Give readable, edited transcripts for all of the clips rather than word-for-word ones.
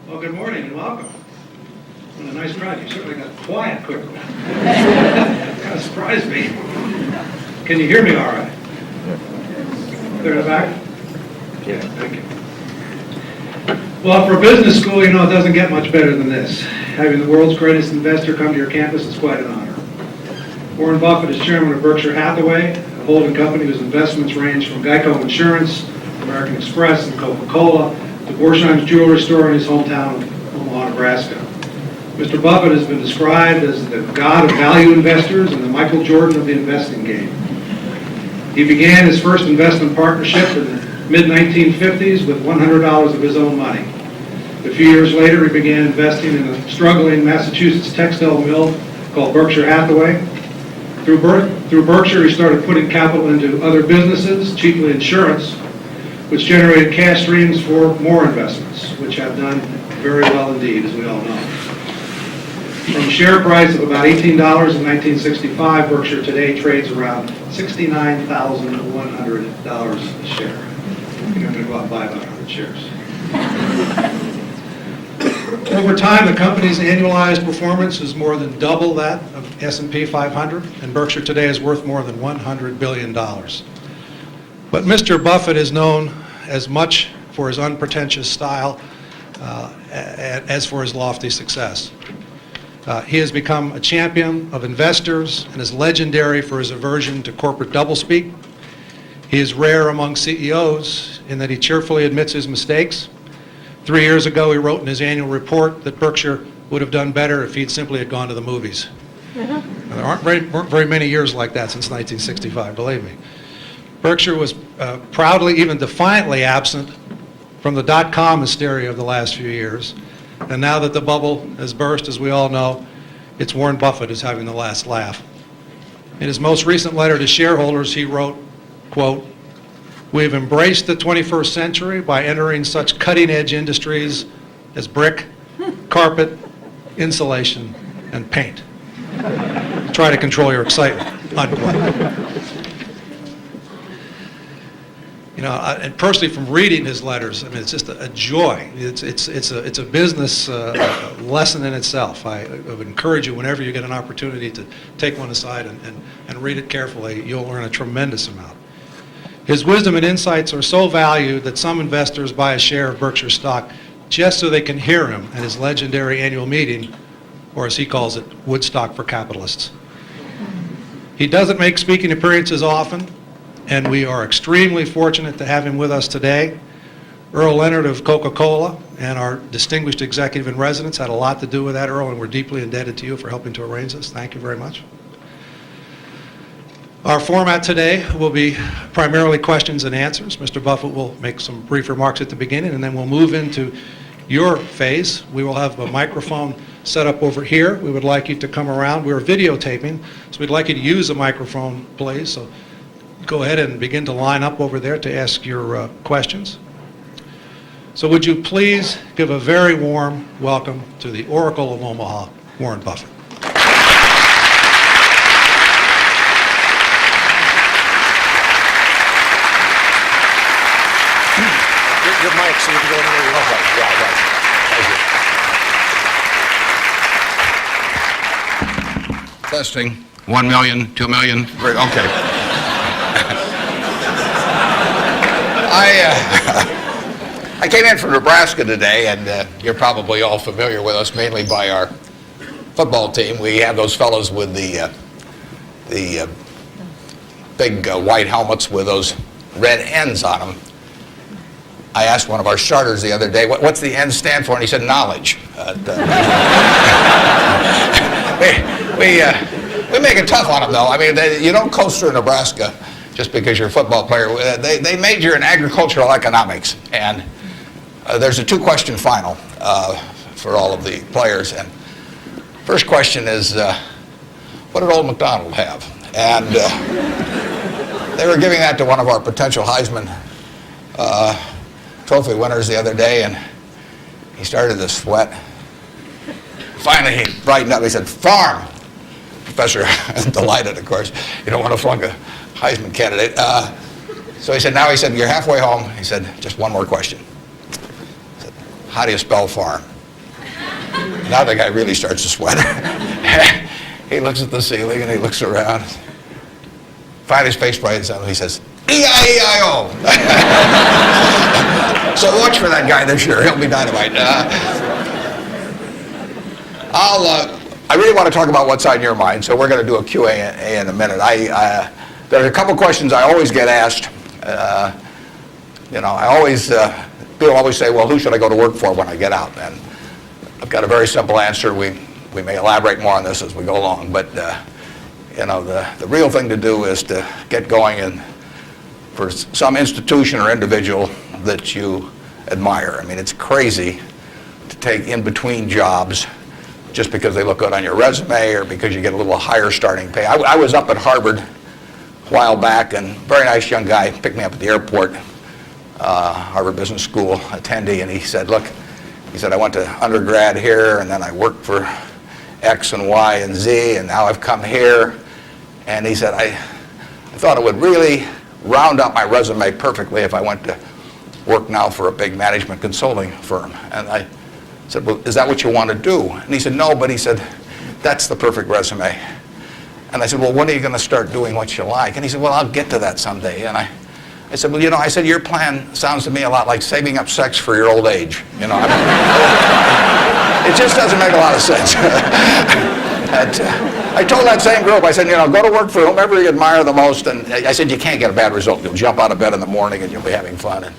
Well, good morning and welcome. What a nice crowd. You certainly got quiet quickly. Kind of surprised me. Can you hear me all right? Clear to the back? Yeah, thank you. Well, for a business school, you know, it doesn't get much better than this. Having the world's greatest investor come to your campus is quite an honor. Warren Buffett is chairman of Berkshire Hathaway, a holding company whose investments range from Geico Insurance, American Express, and Coca-Cola, to Borsheim's jewelry store in his hometown of Omaha, Nebraska. Mr. Buffett has been described as the god of value investors and the Michael Jordan of the investing game. He began his first investment partnership in the mid-1950s with $100 of his own money. A few years later, he began investing in a struggling Massachusetts textile mill called Berkshire Hathaway. Through Berkshire, he started putting capital into other businesses, chiefly insurance, which generated cash streams for more investments, which have done very well indeed, as we all know. From a share price of about $18 in 1965, Berkshire today trades around $69,100 a share. I think I'm going to go out and buy about 100 shares. Over time, the company's annualized performance is more than double that of S&P 500, and Berkshire today is worth more than $100 billion. But Mr. Buffett is known as much for his unpretentious style as for his lofty success. He has become a champion of investors and is legendary for his aversion to corporate doublespeak. He is rare among CEOs in that he cheerfully admits his mistakes. 3 years ago, he wrote in his annual report that Berkshire would have done better if he'd simply had gone to the movies. There weren't very many years like that since 1965, believe me. Berkshire was proudly, even defiantly absent from the dot-com hysteria of the last few years. And now that the bubble has burst, as we all know, it's Warren Buffett who's having the last laugh. In his most recent letter to shareholders, he wrote, quote, "We have embraced the 21st century by entering such cutting-edge industries as brick, carpet, insulation, and paint. Try to control your excitement," unquote. You know, and personally, from reading his letters, I mean, it's just a joy. It's a business lesson in itself. I would encourage you, whenever you get an opportunity, to take one aside and read it carefully. You'll learn a tremendous amount. His wisdom and insights are so valued that some investors buy a share of Berkshire stock just so they can hear him at his legendary annual meeting, or as he calls it, Woodstock for Capitalists. He doesn't make speaking appearances often, and we are extremely fortunate to have him with us today. Earl Leonard of Coca-Cola and our distinguished executive in residence had a lot to do with that, Earl, and we're deeply indebted to you for helping to arrange this. Thank you very much. Our format today will be primarily questions and answers. Mr. Buffett will make some brief remarks at the beginning, and then we'll move into your phase. We will have a microphone set up over here. We would like you to come around. We're videotaping, so we'd like you to use a microphone, please. So go ahead and begin to line up over there to ask your questions. So would you please give a very warm welcome to the Oracle of Omaha, Warren Buffett. Your mic, so you can go anywhere you want. Okay, yeah, right. Thank you. Testing. 1 million, 2 million. Great. Okay. I came in from Nebraska today, and you're probably all familiar with us, mainly by our football team. We have those fellows with the big white helmets with those red ends on them. I asked one of our starters the other day, what's the N stand for? And he said, knowledge. We make it tough on them, though. I mean, you don't coast through Nebraska just because you're a football player. They major in agricultural economics. And there's a two-question final for all of the players. And first question is, what did old MacDonald have? And they were giving that to one of our potential Heisman Trophy winners the other day, and he started to sweat. Finally, he brightened up. He said, farm. Professor, delighted, of course. You don't want to flunk a Heisman candidate. So he said, you're halfway home. He said, just one more question. He said, how do you spell farm? Now the guy really starts to sweat. He looks at the ceiling and he looks around. Finally, his face brightens up and he says, E-I-E-I-O. So watch for that guy this year. He'll be dynamite. I really want to talk about what's on your mind, so we're going to do a Q&A in a minute. There are a couple questions I always get asked. People always say, well, who should I go to work for when I get out? And I've got a very simple answer. We may elaborate more on this as we go along, but the real thing to do is to get going and for some institution or individual that you admire. I mean, it's crazy to take in between jobs just because they look good on your resume or because you get a little higher starting pay. I was up at Harvard a while back, and a very nice young guy picked me up at the airport, Harvard Business School attendee, and he said, look, I went to undergrad here, and then I worked for X and Y and Z, and now I've come here. And he said, I thought it would really round out my resume perfectly if I went to work now for a big management consulting firm. And I said, well, is that what you want to do? And he said, no, but he said, that's the perfect resume. And I said, well, when are you going to start doing what you like? And he said, well, I'll get to that someday. And I said, well, your plan sounds to me a lot like saving up sex for your old age. It just doesn't make a lot of sense. I told that same group, I said, go to work for whomever you admire the most. And I said, you can't get a bad result. You'll jump out of bed in the morning and you'll be having fun. And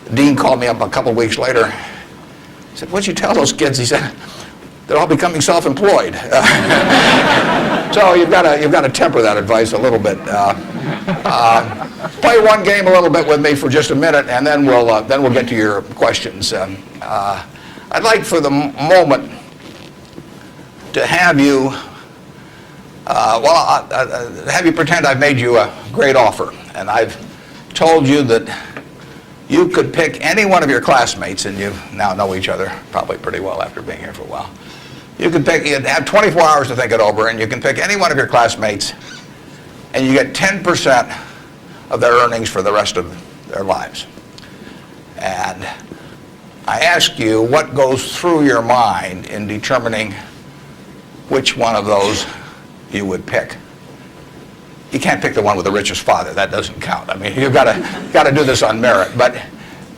the dean called me up a couple of weeks later. He said, what'd you tell those kids? He said, they're all becoming self-employed. So you've got to temper that advice a little bit. Play one game a little bit with me for just a minute, and then we'll get to your questions. I'd like for the moment to have you have you pretend I've made you a great offer, and I've told you that you could pick any one of your classmates, and you now know each other probably pretty well after being here for a while. You'd have 24 hours to think it over, and you can pick any one of your classmates, and you get 10% of their earnings for the rest of their lives. And I ask you, what goes through your mind in determining which one of those you would pick? You can't pick the one with the richest father. That doesn't count. I mean, you've got to do this on merit. But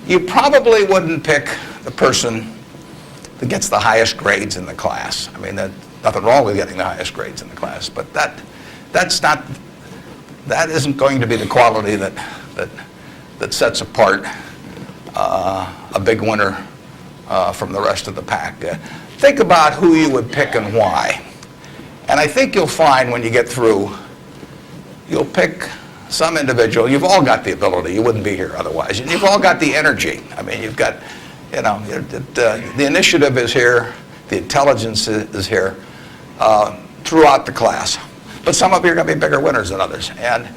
you probably wouldn't pick the person that gets the highest grades in the class. I mean, there's nothing wrong with getting the highest grades in the class, but that isn't going to be the quality that sets apart a big winner from the rest of the pack. Think about who you would pick and why. And I think you'll find when you get through, you'll pick some individual. You've all got the ability. You wouldn't be here otherwise. And you've all got the energy. I mean, you've got, the initiative is here. The intelligence is here throughout the class. But some of you are going to be bigger winners than others. And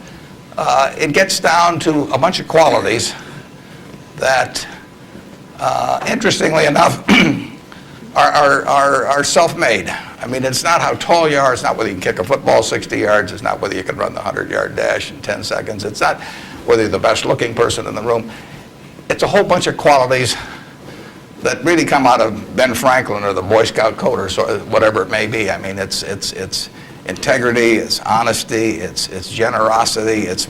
it gets down to a bunch of qualities that, interestingly enough, are self-made. I mean, it's not how tall you are. It's not whether you can kick a football 60 yards. It's not whether you can run the 100-yard dash in 10 seconds. It's not whether you're the best-looking person in the room. It's a whole bunch of qualities that really come out of Ben Franklin or the Boy Scout code or whatever it may be. I mean, it's integrity, it's honesty, it's generosity, it's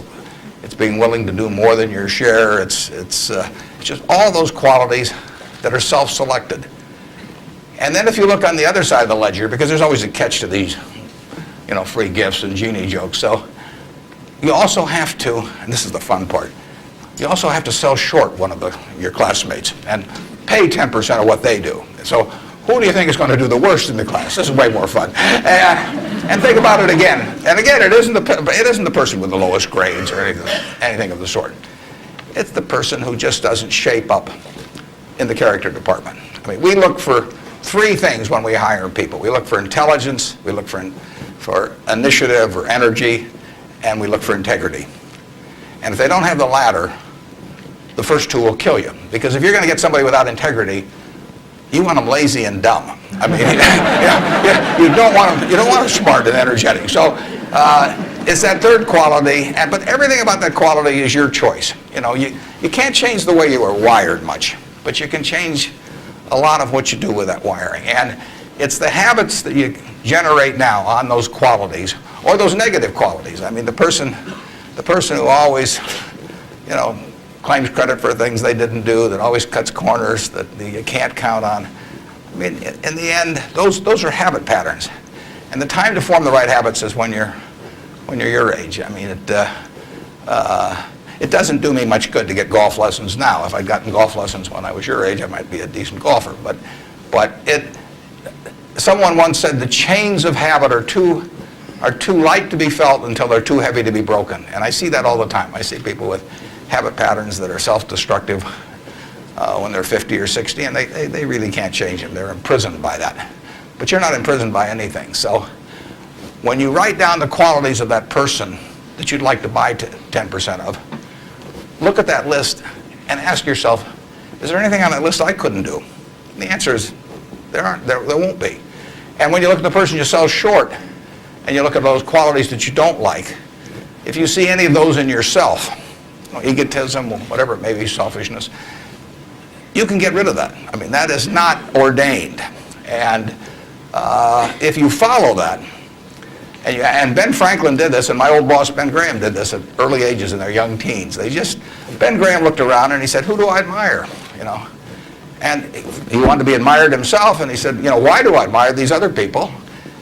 being willing to do more than your share. It's just all those qualities that are self-selected. And then if you look on the other side of the ledger, because there's always a catch to these, free gifts and genie jokes. So you also have to, and this is the fun part, you also have to sell short one of your classmates and pay 10% of what they do. So who do you think is going to do the worst in the class? This is way more fun. And think about it again. And again, it isn't the person with the lowest grades or anything of the sort. It's the person who just doesn't shape up in the character department. I mean, we look for three things when we hire people. We look for intelligence, we look for initiative or energy, and we look for integrity. And if they don't have the latter, the first two will kill you. Because if you're going to get somebody without integrity, you want them lazy and dumb. I mean, you don't want them smart and energetic. So it's that third quality, but everything about that quality is your choice. You can't change the way you are wired much, but you can change a lot of what you do with that wiring. And it's the habits that you generate now on those qualities, or those negative qualities. I mean, the person who always, claims credit for things they didn't do, that always cuts corners, that you can't count on. I mean, in the end, those are habit patterns. And the time to form the right habits is when you're your age. I mean, it doesn't do me much good to get golf lessons now. If I'd gotten golf lessons when I was your age, I might be a decent golfer. But someone once said the chains of habit are too light to be felt until they're too heavy to be broken. And I see that all the time. I see people with habit patterns that are self-destructive when they're 50 or 60, and they really can't change them. They're imprisoned by that. But you're not imprisoned by anything. So when you write down the qualities of that person that you'd like to buy 10% of, look at that list and ask yourself, is there anything on that list I couldn't do? And the answer is there won't be. And when you look at the person you sell short and you look at those qualities that you don't like, if you see any of those in yourself, egotism, whatever it may be, selfishness, you can get rid of that. I mean, that is not ordained. And if you follow that, and Ben Franklin did this, and my old boss Ben Graham did this at early ages in their young teens. Ben Graham looked around and he said, who do I admire? And he wanted to be admired himself, and he said, why do I admire these other people?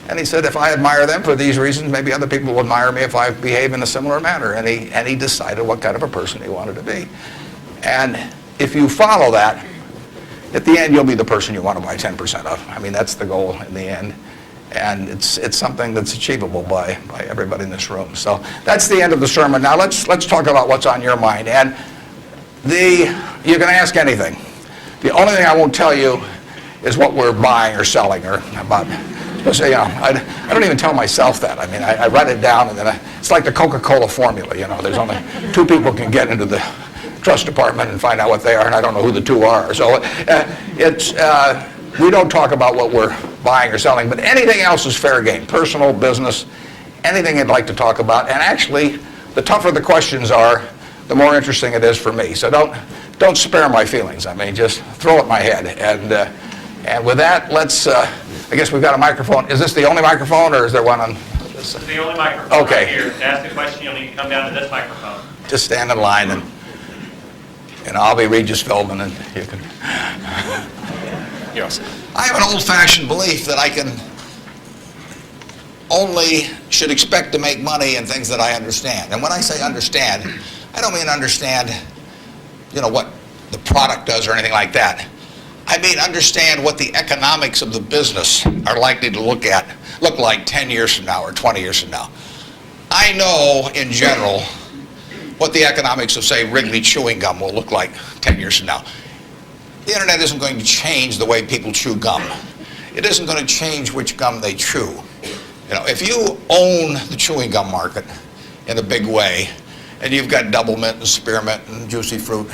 And he said, if I admire them for these reasons, maybe other people will admire me if I behave in a similar manner. And he decided what kind of a person he wanted to be. And if you follow that, at the end, you'll be the person you want to buy 10% of. I mean, that's the goal in the end. And it's something that's achievable by everybody in this room. So that's the end of the sermon. Now let's talk about what's on your mind. And you can ask anything. The only thing I won't tell you is what we're buying or selling or about. I don't even tell myself that. I mean, I write it down, and then it's like the Coca-Cola formula. There's only 2 people can get into the trust department and find out what they are, and I don't know who the 2 are. So we don't talk about what we're buying or selling, but anything else is fair game. Personal, business, anything you'd like to talk about. And actually, the tougher the questions are, the more interesting it is for me. So don't spare my feelings. I mean, just throw at my head. And with that, let's. I guess we've got a microphone. Is this the only microphone, or is there one on this? This is the only microphone Okay. right here. To ask a question, you'll need to come down to this microphone. Just stand in line, and I'll be Regis Philbin, and you can. Yes. I have an old-fashioned belief that I should expect to make money in things that I understand. And when I say understand, I don't mean understand, what the product does or anything like that. I mean understand what the economics of the business are likely to look like 10 years from now or 20 years from now. I know, in general, what the economics of, say, Wrigley chewing gum will look like 10 years from now. The internet isn't going to change the way people chew gum. It isn't going to change which gum they chew. If you own the chewing gum market in a big way, and you've got Double Mint and Spearmint and Juicy Fruit,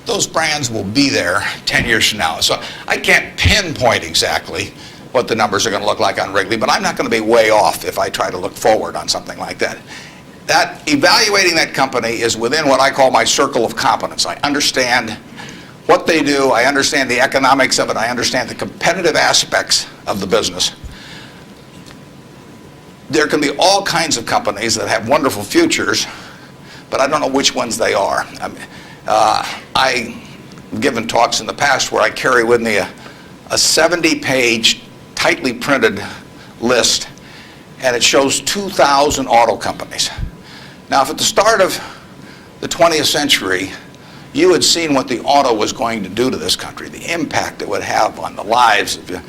those brands will be there 10 years from now. So I can't pinpoint exactly what the numbers are going to look like on Wrigley, but I'm not going to be way off if I try to look forward on something like that. Evaluating that company is within what I call my circle of competence. I understand what they do, I understand the economics of it, I understand the competitive aspects of the business. There can be all kinds of companies that have wonderful futures, but I don't know which ones they are. I've given talks in the past where I carry with me a 70-page, tightly printed list, and it shows 2,000 auto companies. Now, if at the start of the 20th century, you had seen what the auto was going to do to this country, the impact it would have on the lives of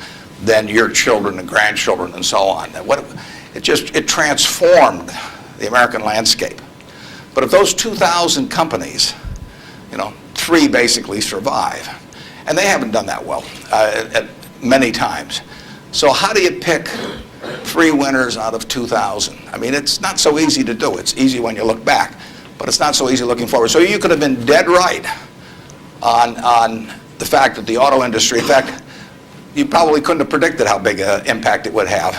then your children and grandchildren and so on. It transformed the American landscape. But if those 2,000 companies, 3 basically survive, and they haven't done that well many times. So how do you pick 3 winners out of 2,000? I mean, it's not so easy to do. It's easy when you look back, but it's not so easy looking forward. So you could have been dead right on the fact that the auto industry, in fact, you probably couldn't have predicted how big an impact it would have.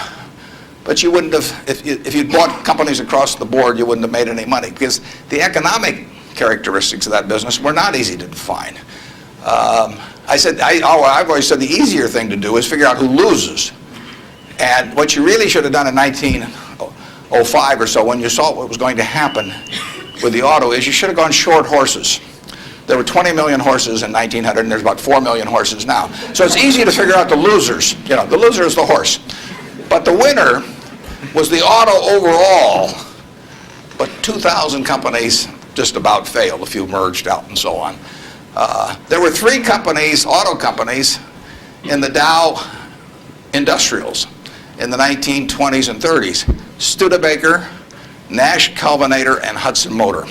But you wouldn't have, if you'd bought companies across the board, you wouldn't have made any money, because the economic characteristics of that business were not easy to define. I've always said the easier thing to do is figure out who loses. And what you really should have done in 1905 or so, when you saw what was going to happen with the auto, is you should have gone short horses. There were 20 million horses in 1900, and there's about 4 million horses now. So it's easy to figure out the losers. You know, the loser is the horse. But the winner was the auto overall. But 2,000 companies just about failed. A few merged out and so on. There were 3 companies, auto companies, in the Dow Industrials in the 1920s and 30s. Studebaker, Nash Kelvinator, and Hudson Motor.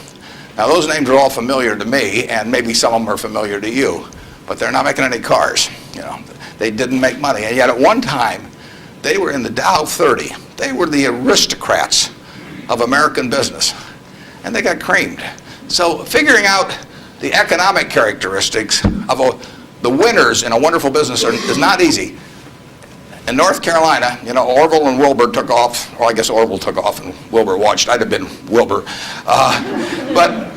Now those names are all familiar to me, and maybe some of them are familiar to you, but they're not making any cars. You know, they didn't make money, and yet at one time they were in the Dow 30. They were the aristocrats of American business, and they got creamed. So figuring out the economic characteristics of the winners in a wonderful business is not easy. In North Carolina, you know, Orville and Wilbur took off, or I guess Orville took off and Wilbur watched. I'd have been Wilbur. But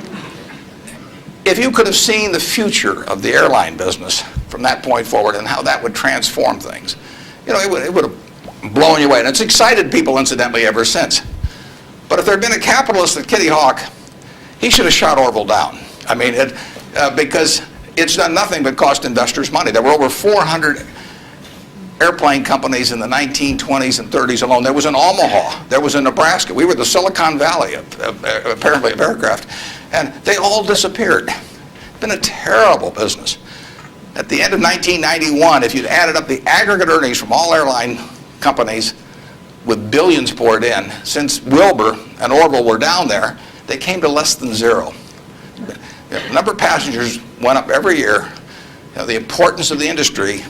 if you could have seen the future of the airline business from that point forward and how that would transform things, you know, it would have blown you away. And it's excited people, incidentally, ever since. But if there had been a capitalist at Kitty Hawk, he should have shot Orville down. I mean, because it's done nothing but cost investors money. There were over 400 airplane companies in the 1920s and 30s alone. There was in Omaha. There was in Nebraska. We were the Silicon Valley, apparently, of aircraft. And they all disappeared. It's been a terrible business. At the end of 1991, if you'd added up the aggregate earnings from all airline companies with billions poured in, since Wilbur and Orville were down there, they came to less than zero. The number of passengers went up every year. You know, the importance of the industry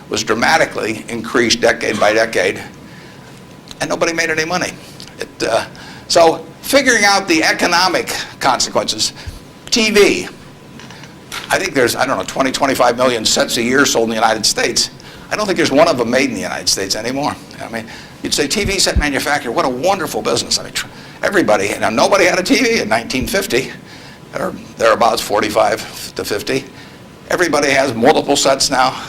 was dramatically increased decade by decade, and nobody made any money. So figuring out the economic consequences, TV, I think there's, 20, 25 million sets a year sold in the United States. I don't think there's one of them made in the United States anymore. I mean, you'd say TV set manufacturer, what a wonderful business. I mean, everybody, nobody had a TV in 1950, or thereabouts, 45 to 50. Everybody has multiple sets now.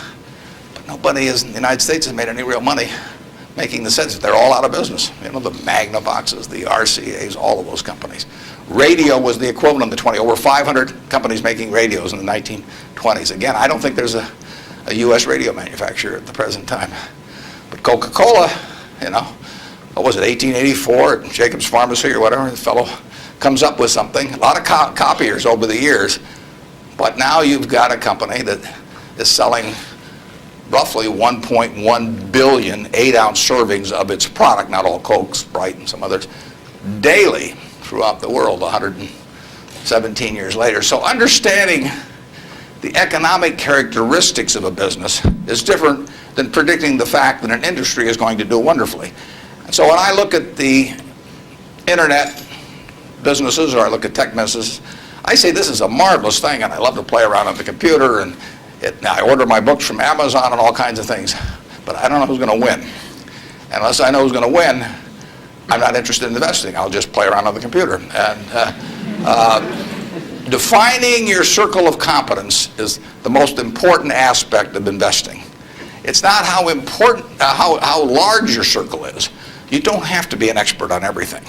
Nobody in the United States has made any real money making the sets. They're all out of business. You know, the Magnavoxes, the RCAs, all of those companies. Radio was the equivalent of the 20. Over 500 companies making radios in the 1920s. Again, I don't think there's a U.S. radio manufacturer at the present time. But Coca-Cola, what was it, 1884 at Jacobs Pharmacy or whatever, the fellow comes up with something. A lot of copiers over the years. But now you've got a company that is selling roughly 1.1 billion 8-ounce servings of its product, not all Coke, Sprite, and some others, daily throughout the world 117 years later. So understanding the economic characteristics of a business is different than predicting the fact that an industry is going to do wonderfully. And so when I look at the internet businesses, or I look at tech businesses, I say this is a marvelous thing, and I love to play around on the computer, and I order my books from Amazon and all kinds of things, but I don't know who's going to win. And unless I know who's going to win, I'm not interested in investing. I'll just play around on the computer. And defining your circle of competence is the most important aspect of investing. It's not how important, how large your circle is. You don't have to be an expert on everything.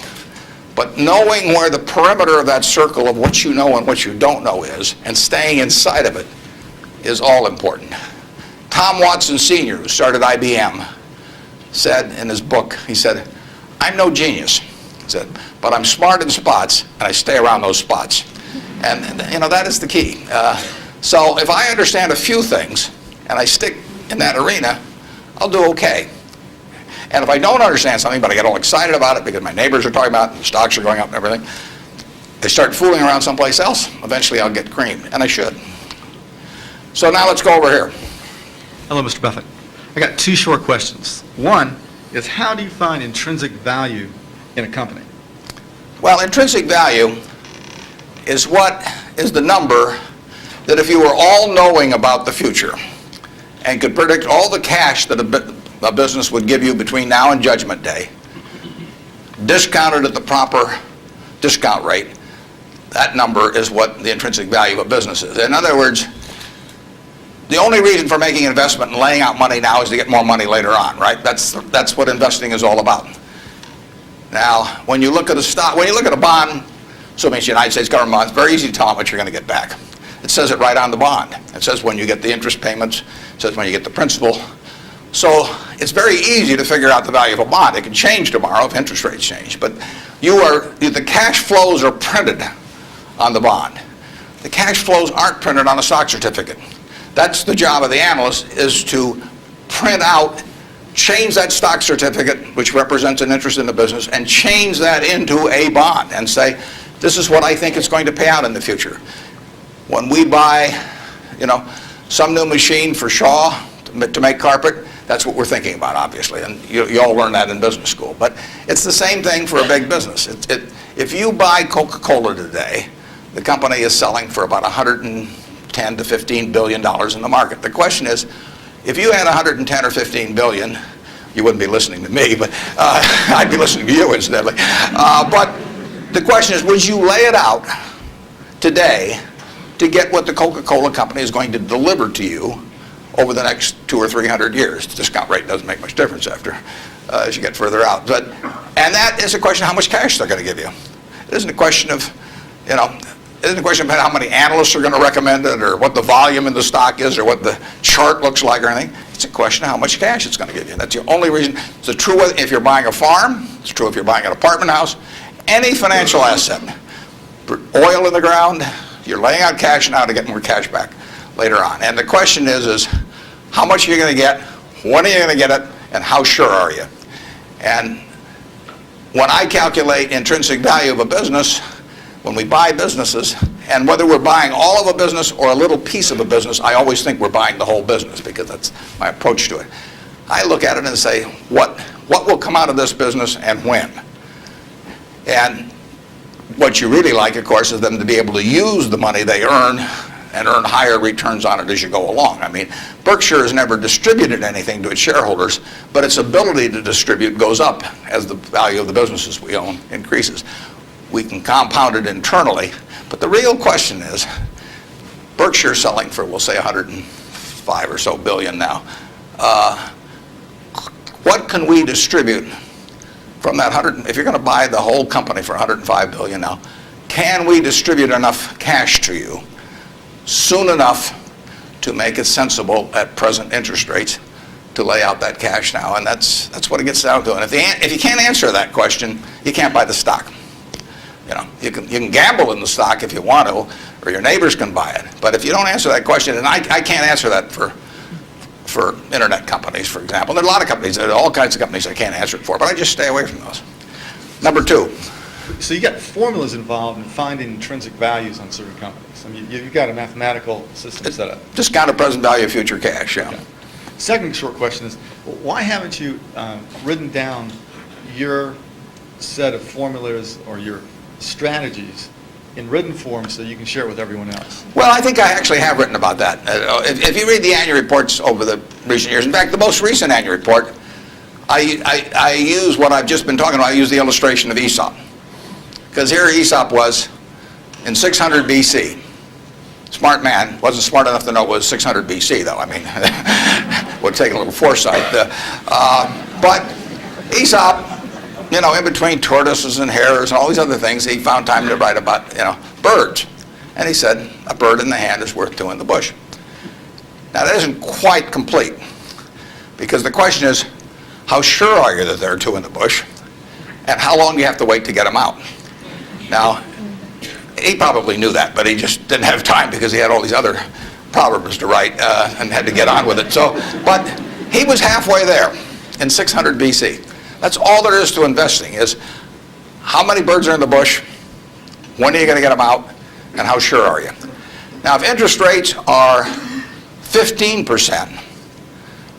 But knowing where the perimeter of that circle of what you know and what you don't know is, and staying inside of it, is all important. Tom Watson Sr., who started IBM, said in his book, he said, I'm no genius, he said, but I'm smart in spots, and I stay around those spots. And that is the key. So if I understand a few things, and I stick in that arena, I'll do okay. And if I don't understand something, but I get all excited about it because my neighbors are talking about it, and the stocks are going up and everything, I start fooling around someplace else, eventually I'll get creamed, and I should. So now let's go over here. Hello, Mr. Buffett. I got 2 short questions. One is, how do you find intrinsic value in a company? Well, intrinsic value is what is the number that if you were all-knowing about the future and could predict all the cash that a business would give you between now and Judgment Day, discounted at the proper discount rate, that number is what the intrinsic value of a business is. In other words, the only reason for making an investment and laying out money now is to get more money later on, right? That's what investing is all about. Now, when you look at a stock, when you look at a bond, assuming it's the United States government bond, it's very easy to tell how much you're going to get back. It says it right on the bond. It says when you get the interest payments, it says when you get the principal. So it's very easy to figure out the value of a bond. It can change tomorrow if interest rates change, but the cash flows are printed on the bond. The cash flows aren't printed on a stock certificate. That's the job of the analyst, is to print out, change that stock certificate, which represents an interest in the business, and change that into a bond and say, this is what I think it's going to pay out in the future. When we buy, some new machine for Shaw to make carpet, that's what we're thinking about, obviously, and you all learn that in business school. But it's the same thing for a big business. If you buy Coca-Cola today, the company is selling for about $110 to $15 billion in the market. The question is, if you had 110 or 15 billion, you wouldn't be listening to me, but I'd be listening to you incidentally. But the question is, would you lay it out today to get what the Coca-Cola company is going to deliver to you over the next 200 or 300 years? The discount rate doesn't make much difference as you get further out. And that is a question of how much cash they're going to give you. It isn't a question of, it isn't a question about how many analysts are going to recommend it or what the volume in the stock is or what the chart looks like or anything. It's a question of how much cash it's going to give you. That's the only reason. It's true if you're buying a farm. It's true if you're buying an apartment house. Any financial asset. Oil in the ground, you're laying out cash now to get more cash back later on. And the question is how much are you going to get, when are you going to get it, and how sure are you? And when I calculate intrinsic value of a business, when we buy businesses, and whether we're buying all of a business or a little piece of a business, I always think we're buying the whole business because that's my approach to it. I look at it and say, what will come out of this business and when? And what you really like, of course, is them to be able to use the money they earn and earn higher returns on it as you go along. I mean, Berkshire has never distributed anything to its shareholders, but its ability to distribute goes up as the value of the businesses we own increases. We can compound it internally, but the real question is, Berkshire selling for, we'll say, 105 or so billion now. What can we distribute from that 100? If you're going to buy the whole company for 105 billion now, can we distribute enough cash to you soon enough to make it sensible at present interest rates to lay out that cash now? And that's what it gets down to. And if you can't answer that question, you can't buy the stock. You can gamble in the stock if you want to, or your neighbors can buy it. But if you don't answer that question, and I can't answer that for internet companies, for example. There are a lot of companies, there are all kinds of companies I can't answer it for, but I just stay away from those. Number two. So you got formulas involved in finding intrinsic values on certain companies. I mean, you've got a mathematical system set up. Discounted present value of future cash, yeah. Okay. Second short question is, why haven't you written down your set of formulas or your strategies in written form so you can share it with everyone else? Well, I think I actually have written about that. If you read the annual reports over the recent years, in fact, the most recent annual report, I use what I've just been talking about. I use the illustration of Aesop. Because here Aesop was in 600 BC. Smart man, wasn't smart enough to know it was 600 BC, though. I mean, would take a little foresight. But Aesop, in between tortoises and hares and all these other things, he found time to write about, birds. And he said, a bird in the hand is worth two in the bush. Now, that isn't quite complete, because the question is, how sure are you that there are two in the bush? And how long do you have to wait to get them out? Now, he probably knew that, but he just didn't have time because he had all these other proverbs to write and had to get on with it. But he was halfway there in 600 BC. That's all there is to investing, is how many birds are in the bush, when are you going to get them out, and how sure are you? Now, if interest rates are 15%,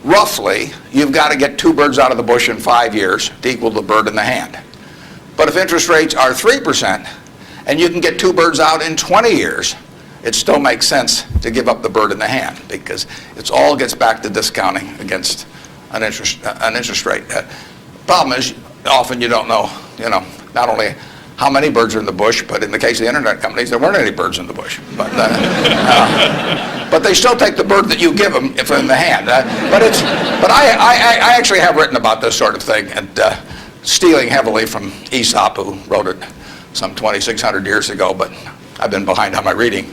roughly, you've got to get two birds out of the bush in 5 years to equal the bird in the hand. But if interest rates are 3%, and you can get two birds out in 20 years, it still makes sense to give up the bird in the hand, because it all gets back to discounting against an interest rate. Problem is, often you don't know, not only how many birds are in the bush, but in the case of the internet companies, there weren't any birds in the bush. But they still take the bird that you give them if in the hand. But I actually have written about this sort of thing, and stealing heavily from Aesop, who wrote it some 2,600 years ago, but I've been behind on my reading.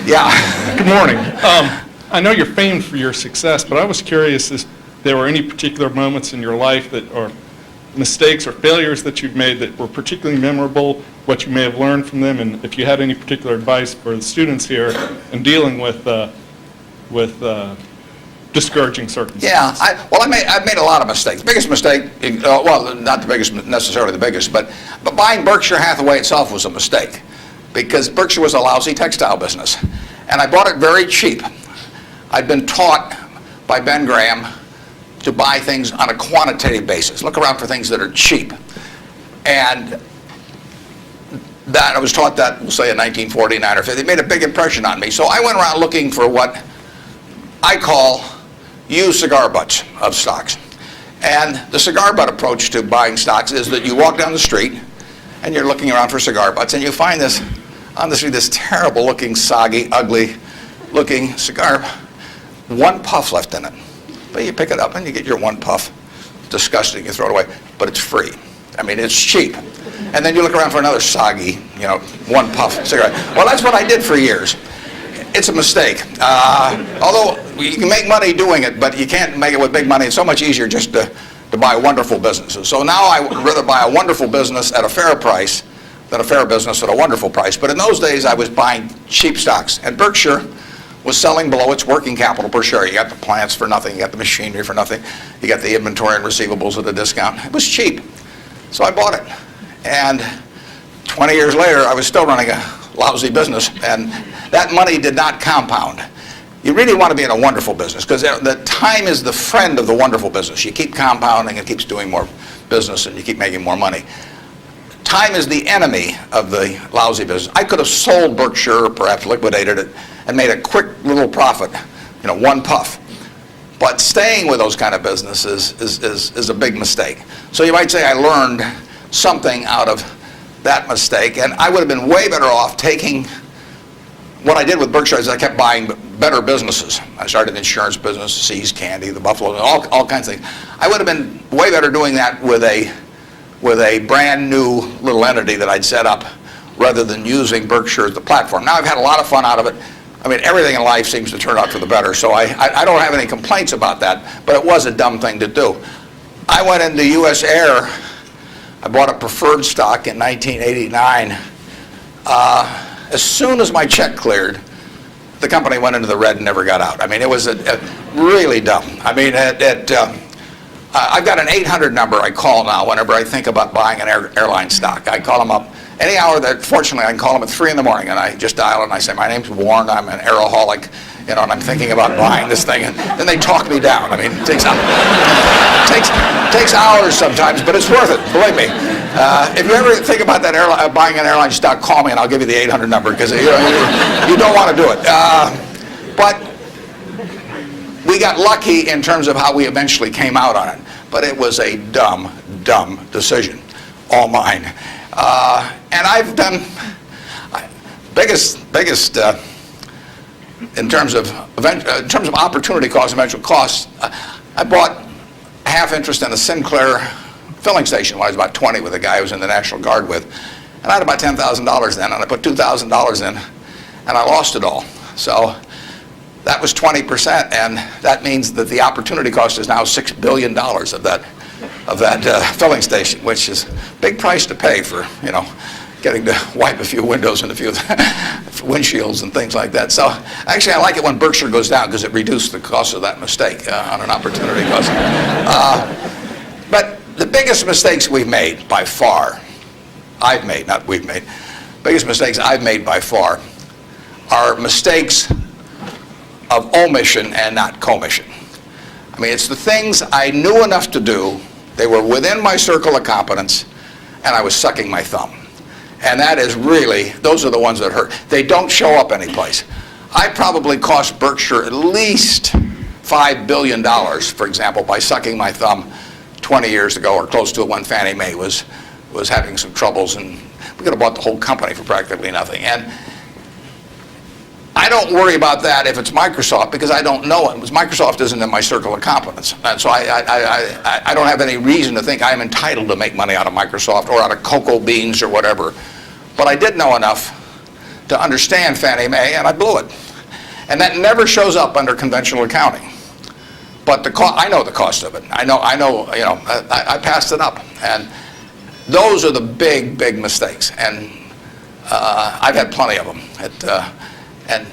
Yeah. Good morning. I know you're famed for your success, but I was curious if there were any particular moments in your life that, or mistakes or failures that you've made that were particularly memorable, what you may have learned from them, and if you had any particular advice for the students here in dealing with discouraging circumstances. Yeah, I've made a lot of mistakes. Biggest mistake, well, not the biggest, necessarily the biggest, but buying Berkshire Hathaway itself was a mistake, because Berkshire was a lousy textile business, and I bought it very cheap. I'd been taught by Ben Graham to buy things on a quantitative basis. Look around for things that are cheap. And that I was taught that, we'll say in 1949 or 50. It made a big impression on me. So I went around looking for what I call used cigar butts of stocks. And the cigar butt approach to buying stocks is that you walk down the street and you're looking around for cigar butts, and you find this on the street, this terrible looking, soggy, ugly looking cigar, one puff left in it. But you pick it up and you get your one puff. Disgusting, you throw it away, but it's free. I mean, it's cheap. And then you look around for another soggy, one puff cigarette. Well, that's what I did for years. It's a mistake. Although you can make money doing it, but you can't make it with big money. It's so much easier just to buy wonderful businesses. So now I would rather buy a wonderful business at a fair price than a fair business at a wonderful price. But in those days, I was buying cheap stocks. And Berkshire was selling below its working capital per share. You got the plants for nothing, you got the machinery for nothing, you got the inventory and receivables at a discount. It was cheap. So I bought it. And 20 years later, I was still running a lousy business, and that money did not compound. You really want to be in a wonderful business, because the time is the friend of the wonderful business. You keep compounding, it keeps doing more business, and you keep making more money. Time is the enemy of the lousy business. I could have sold Berkshire, or perhaps liquidated it, and made a quick little profit, one puff. But staying with those kind of businesses is a big mistake. So you might say I learned something out of that mistake, and I would have been way better off taking what I did with Berkshire is I kept buying better businesses. I started the insurance business, See's Candy, the Buffalo, all kinds of things. I would have been way better doing that with a brand new little entity that I'd set up rather than using Berkshire as the platform. Now I've had a lot of fun out of it. I mean, everything in life seems to turn out for the better, so I don't have any complaints about that, but it was a dumb thing to do. I went into U.S. Air. I bought a preferred stock in 1989. As soon as my check cleared, the company went into the red and never got out. I mean, it was really dumb. I mean, I've got an 800 number I call now whenever I think about buying an airline stock. I call them up any hour that, fortunately, I can call them at 3 in the morning, and I just dial and I say, my name's Warren, I'm an aeroholic, and I'm thinking about buying this thing, and then they talk me down. I mean, it takes hours sometimes, but it's worth it, believe me. If you ever think about that buying an airline stock, call me and I'll give you the 800 number, because you don't want to do it. But we got lucky in terms of how we eventually came out on it, but it was a dumb decision, all mine. And I've done biggest in terms of opportunity cost and eventual costs. I bought half interest in a Sinclair filling station when I was about 20 with a guy I was in the National Guard with, and I had about $10,000 then, and I put $2,000 in, and I lost it all. So that was 20%, and that means that the opportunity cost is now $6 billion of that filling station, which is a big price to pay for, getting to wipe a few windows and a few windshields and things like that. So actually, I like it when Berkshire goes down, because it reduced the cost of that mistake on an opportunity cost. But the biggest mistakes we've made by far, biggest mistakes I've made by far are mistakes of omission and not commission. I mean, it's the things I knew enough to do, they were within my circle of competence, and I was sucking my thumb. And that is really, those are the ones that hurt. They don't show up anyplace. I probably cost Berkshire at least $5 billion, for example, by sucking my thumb 20 years ago or close to it when Fannie Mae was having some troubles. And we could have bought the whole company for practically nothing. And I don't worry about that if it's Microsoft because I don't know it. Microsoft isn't in my circle of competence. And so I don't have any reason to think I'm entitled to make money out of Microsoft or out of cocoa beans or whatever. But I did know enough to understand Fannie Mae, and I blew it. And that never shows up under conventional accounting. But I know the cost of it. I know. I passed it up. And those are the big, big mistakes. And I've had plenty of them. And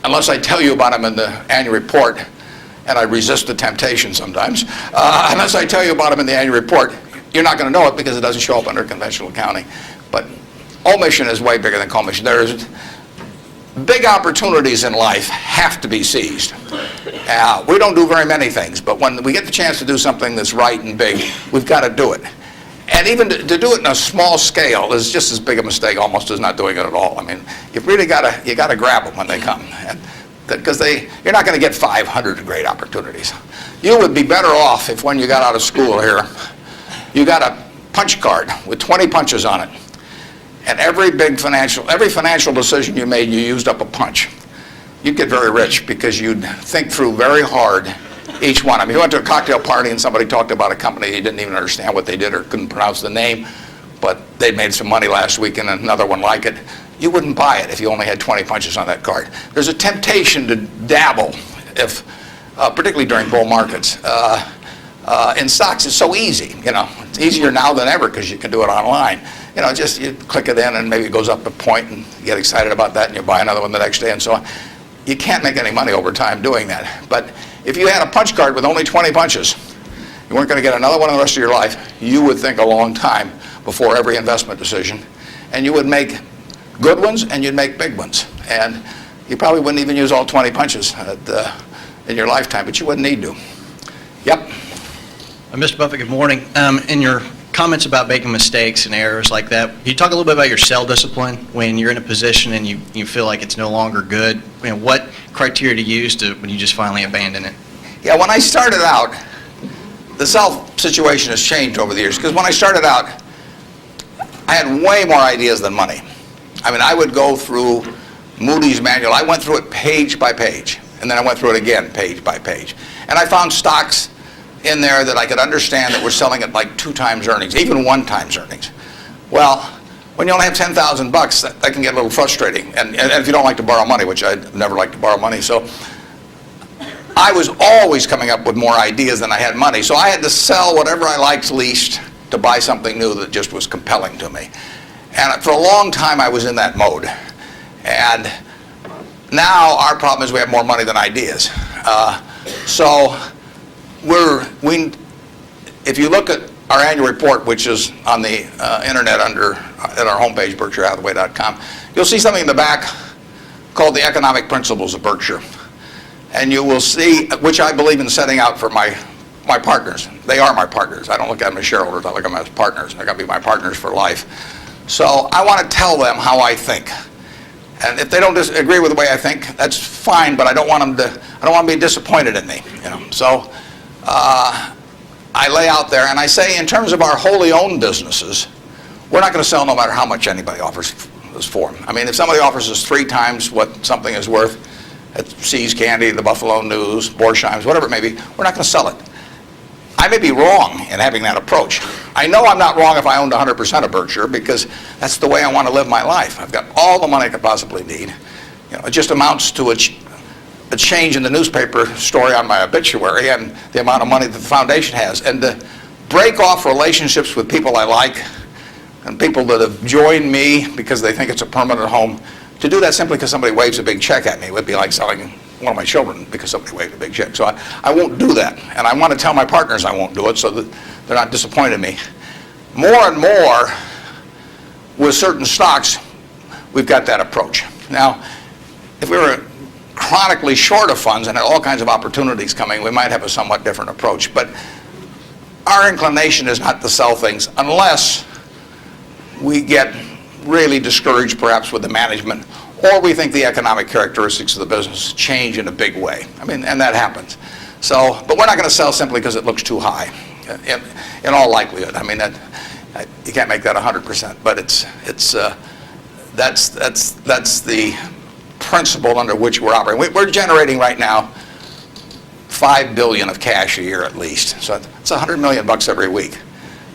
unless I tell you about them in the annual report, and I resist the temptation sometimes, unless I tell you about them in the annual report, you're not going to know it because it doesn't show up under conventional accounting. But omission is way bigger than commission. There's big opportunities in life have to be seized. We don't do very many things, but when we get the chance to do something that's right and big, we've got to do it. And even to do it in a small scale is just as big a mistake almost as not doing it at all. I mean, you've really got to grab them when they come, because you're not going to get 500 great opportunities. You would be better off if when you got out of school here, you got a punch card with 20 punches on it, and every financial decision you made, you used up a punch. You'd get very rich because you'd think through very hard each one. I mean, you went to a cocktail party and somebody talked about a company, you didn't even understand what they did or couldn't pronounce the name, but they made some money last week and another one like it. You wouldn't buy it if you only had 20 punches on that card. There's a temptation to dabble, particularly during bull markets. In stocks, it's so easy. It's easier now than ever because you can do it online. Just you click it in and maybe it goes up a point and you get excited about that and you buy another one the next day and so on. You can't make any money over time doing that. But if you had a punch card with only 20 punches, you weren't going to get another one in the rest of your life, you would think a long time before every investment decision. And you would make good ones and you'd make big ones. And you probably wouldn't even use all 20 punches in your lifetime, but you wouldn't need to. Yep. Mr. Buffett, good morning. In your comments about making mistakes and errors like that, can you talk a little bit about your sell discipline when you're in a position and you feel like it's no longer good? What criteria to use when you just finally abandon it? Yeah, when I started out, the sell situation has changed over the years because when I started out, I had way more ideas than money. I mean, I would go through Moody's manual. I went through it page by page, and then I went through it again page by page. And I found stocks in there that I could understand that were selling at like 2 times earnings, even 1 times earnings. Well, when you only have $10,000, that can get a little frustrating. And if you don't like to borrow money, which I never like to borrow money, so I was always coming up with more ideas than I had money. So I had to sell whatever I liked least to buy something new that just was compelling to me. And for a long time, I was in that mode. And now our problem is we have more money than ideas. If you look at our annual report, which is on the internet at our homepage, BerkshireHathaway.com, you'll see something in the back called the Economic Principles of Berkshire. And you will see, which I believe in setting out for my partners. They are my partners. I don't look at them as shareholders. I look at them as partners. They're going to be my partners for life. So I want to tell them how I think. And if they don't agree with the way I think, that's fine, but I don't want them to be disappointed in me. So I lay out there and I say, in terms of our wholly owned businesses, we're not going to sell no matter how much anybody offers us for them. I mean, if somebody offers us 3 times what something is worth at See's Candy, the Buffalo News, Borsheim's, whatever it may be, we're not going to sell it. I may be wrong in having that approach. I know I'm not wrong if I owned 100% of Berkshire because that's the way I want to live my life. I've got all the money I could possibly need. It just amounts to a change in the newspaper story on my obituary and the amount of money that the foundation has. And to break off relationships with people I like and people that have joined me because they think it's a permanent home, to do that simply because somebody waves a big check at me would be like selling one of my children because somebody waved a big check. So I won't do that. And I want to tell my partners I won't do it so that they're not disappointed in me. More and more with certain stocks, we've got that approach. Now, if we were chronically short of funds and had all kinds of opportunities coming, we might have a somewhat different approach. But our inclination is not to sell things unless we get really discouraged perhaps with the management, or we think the economic characteristics of the business change in a big way. I mean, and that happens. So, but we're not going to sell simply because it looks too high, in all likelihood. I mean, You can't make that 100%, but that's the principle under which we're operating. We're generating right now $5 billion of cash a year at least, so it's $100 million every week.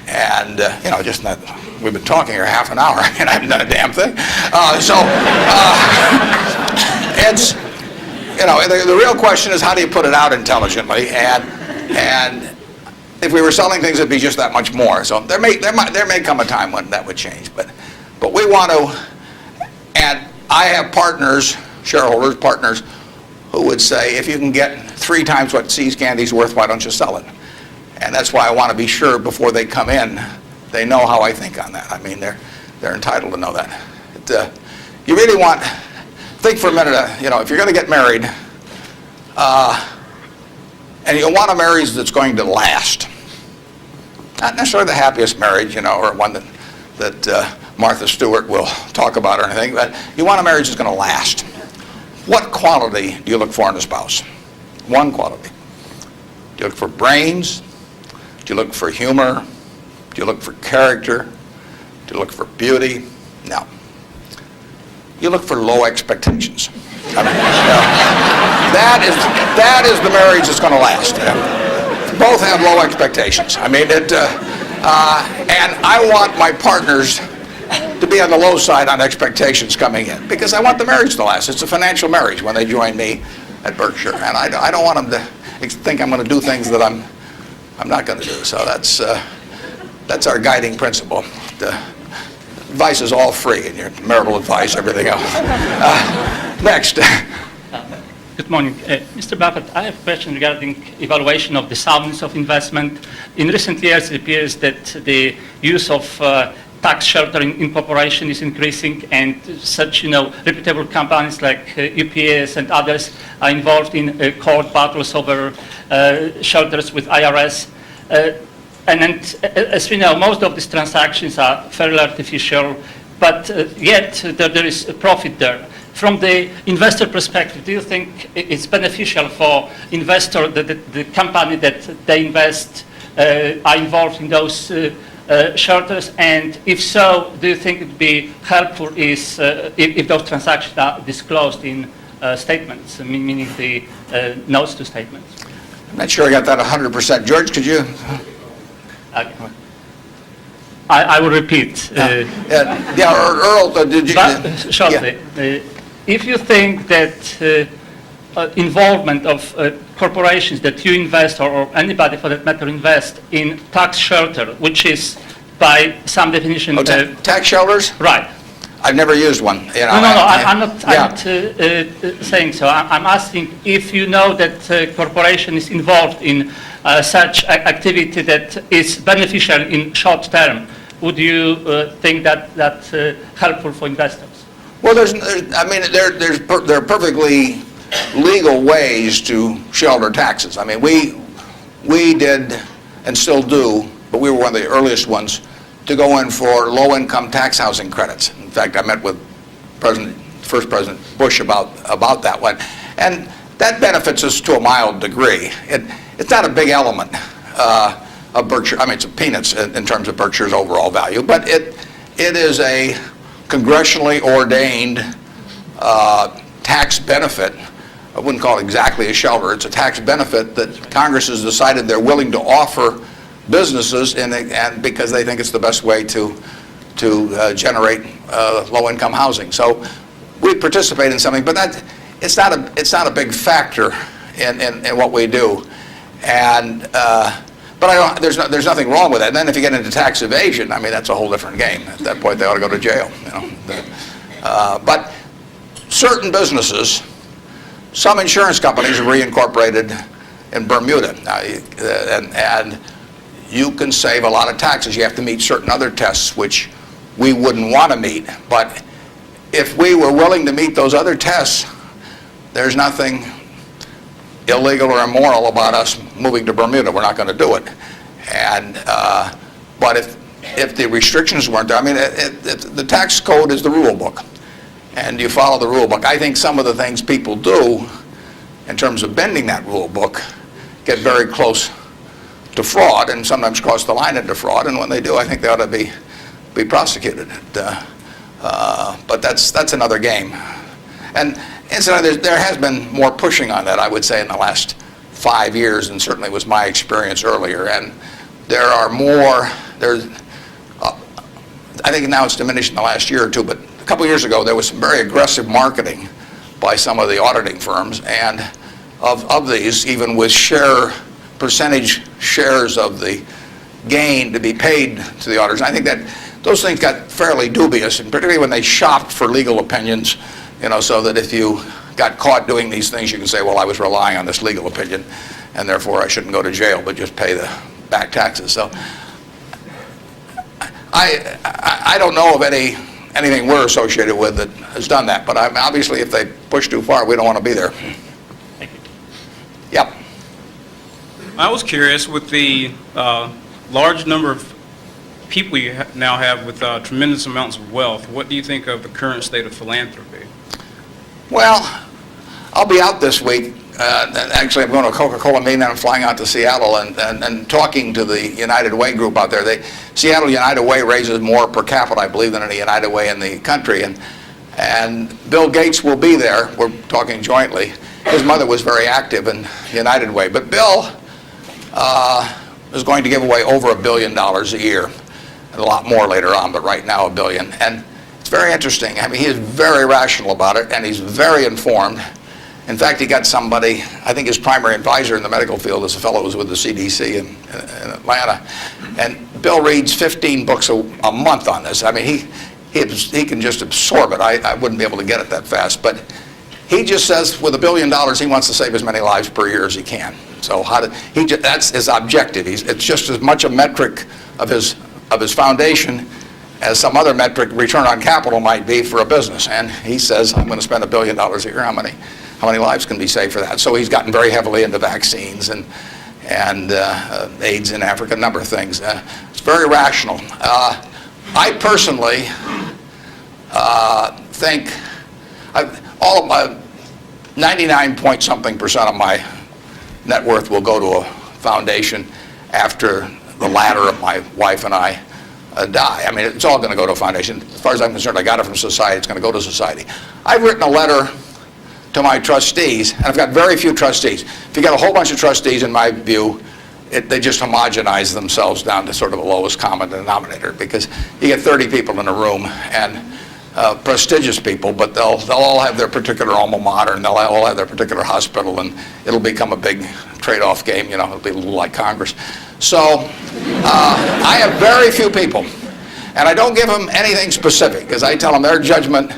And just not, we've been talking here half an hour and I haven't done a damn thing. It's, the real question is how do you put it out intelligently? And if we were selling things, it'd be just that much more. So there may come a time when that would change. But we want to, and I have partners, shareholders, partners, who would say, if you can get 3 times what See's Candy's worth, why don't you sell it? And that's why I want to be sure before they come in, they know how I think on that. I mean, they're entitled to know that. You really want, think for a minute, if you're going to get married, and you want a marriage that's going to last. Not necessarily the happiest marriage, or one that Martha Stewart will talk about or anything, but you want a marriage that's going to last. What quality do you look for in a spouse? One quality. Do you look for brains? Do you look for humor? Do you look for character? Do you look for beauty? No. You look for low expectations. I mean, that is the marriage that's going to last. Both have low expectations. I mean, and I want my partners to be on the low side on expectations coming in because I want the marriage to last. It's a financial marriage when they join me at Berkshire, and I don't want them to think I'm going to do things that I'm not going to do. So that's our guiding principle. The advice is all free, and your marital advice, everything else. Next. Good morning. Mr. Buffett, I have a question regarding evaluation of the soundness of investment. In recent years, it appears that the use of tax sheltering in corporation is increasing, and such, reputable companies like UPS and others are involved in court battles over shelters with IRS. And as we know, most of these transactions are fairly artificial, but yet there is a profit there. From the investor perspective, do you think it's beneficial for investor that the company that they invest are involved in those shelters? And if so, do you think it would be helpful if those transactions are disclosed in statements, meaning the notes to statements? I'm not sure I got that 100%. George, could you? I will repeat. Earl, did you? Shortly. Yeah. If you think that involvement of corporations that you invest, or anybody for that matter invest in tax shelter, which is by some definition... tax shelters? Right. I've never used one. I'm not saying so. I'm asking if you know that a corporation is involved in such activity that is beneficial in short term, would you think that that's helpful for investors? Well, there are perfectly legal ways to shelter taxes. I mean, we did and still do, but we were one of the earliest ones to go in for low-income tax housing credits. In fact, I met with first President Bush about that one, and that benefits us to a mild degree. It's not a big element of Berkshire. I mean, it's peanuts in terms of Berkshire's overall value, but it is a congressionally ordained tax benefit. I wouldn't call it exactly a shelter. It's a tax benefit that Congress has decided they're willing to offer businesses, and because they think it's the best way to generate low-income housing. So we participate in something, but it's not a big factor in what we do. And but there's nothing wrong with that. And then if you get into tax evasion, I mean, that's a whole different game. At that point, they ought to go to jail. But certain businesses, some insurance companies are reincorporated in Bermuda, and you can save a lot of taxes. You have to meet certain other tests which we wouldn't want to meet. But if we were willing to meet those other tests, there's nothing illegal or immoral about us moving to Bermuda. We're not going to do it. And but if the restrictions weren't there, I mean, the tax code is the rule book, and you follow the rule book. I think some of the things people do in terms of bending that rule book get very close to fraud and sometimes cross the line into fraud. And when they do, I think they ought to be prosecuted. But that's another game. And incidentally, there has been more pushing on that, I would say, in the last 5 years, and certainly was my experience earlier. And there are more. I think now it's diminished in the last year or two, but a couple years ago there was some very aggressive marketing by some of the auditing firms, and of these, even with percentage shares of the gain to be paid to the auditors. I think that those things got fairly dubious, and particularly when they shopped for legal opinions, so that if you got caught doing these things, you can say, well, I was relying on this legal opinion, and therefore I shouldn't go to jail, but just pay the back taxes. So I don't know of anything we're associated with that has done that, but obviously if they push too far, we don't want to be there. Thank you. Yep. I was curious, with the large number of people you now have with tremendous amounts of wealth, what do you think of the current state of philanthropy? Well, I'll be out this week. Actually, I'm going to a Coca-Cola meeting, and I'm flying out to Seattle and talking to the United Way group out there. Seattle United Way raises more per capita, I believe, than any United Way in the country. And Bill Gates will be there. We're talking jointly. His mother was very active in United Way. But Bill is going to give away over $1 billion a year. And a lot more later on, but right now $1 billion. And it's very interesting. I mean, he is very rational about it, and he's very informed. In fact, he got somebody, I think his primary advisor in the medical field is a fellow who was with the CDC in Atlanta. And Bill reads 15 books a month on this. I mean, he can just absorb it. I wouldn't be able to get it that fast. But he just says with $1 billion, he wants to save as many lives per year as he can. So that's his objective. It's just as much a metric of his foundation as some other metric, return on capital, might be for a business. And he says, I'm going to spend $1 billion a year. How many lives can be saved for that? So he's gotten very heavily into vaccines and AIDS in Africa, a number of things. It's very rational. I personally think all of my 99-point-something% of my net worth will go to a foundation after the latter of my wife and I die. I mean, it's all going to go to a foundation. As far as I'm concerned, I got it from society. It's going to go to society. I've written a letter to my trustees, and I've got very few trustees. If you got a whole bunch of trustees, in my view, they just homogenize themselves down to sort of a lowest common denominator, because you get 30 people in a room, and prestigious people, but they'll all have their particular alma mater, and they'll all have their particular hospital, and it'll become a big trade-off game. It'll be a little like Congress. So I have very few people, and I don't give them anything specific, because I tell them their judgment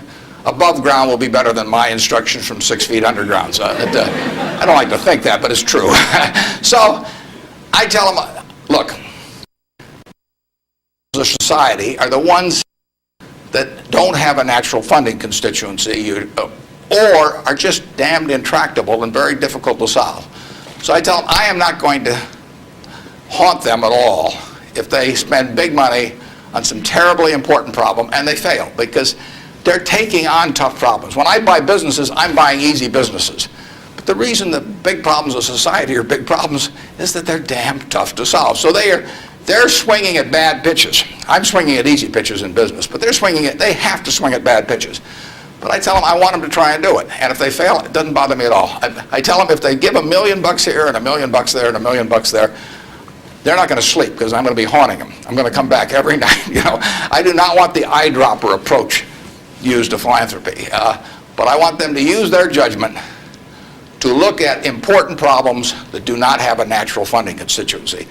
above ground will be better than my instructions from 6 feet underground. So I don't like to think that, but it's true. So I tell them, look, the society are the ones that don't have a natural funding constituency or are just damned intractable and very difficult to solve. So I tell them I am not going to haunt them at all if they spend big money on some terribly important problem and they fail, because they're taking on tough problems. When I buy businesses, I'm buying easy businesses. But the reason that big problems of society are big problems is that they're damn tough to solve. So they're swinging at bad pitches. I'm swinging at easy pitches in business, but they have to swing at bad pitches. But I tell them I want them to try and do it. And if they fail, it doesn't bother me at all. I tell them if they give $1 million here and $1 million there and $1 million there, they're not going to sleep, because I'm going to be haunting them. I'm going to come back every night. I do not want the eyedropper approach used to philanthropy. But I want them to use their judgment to look at important problems that do not have a natural funding constituency.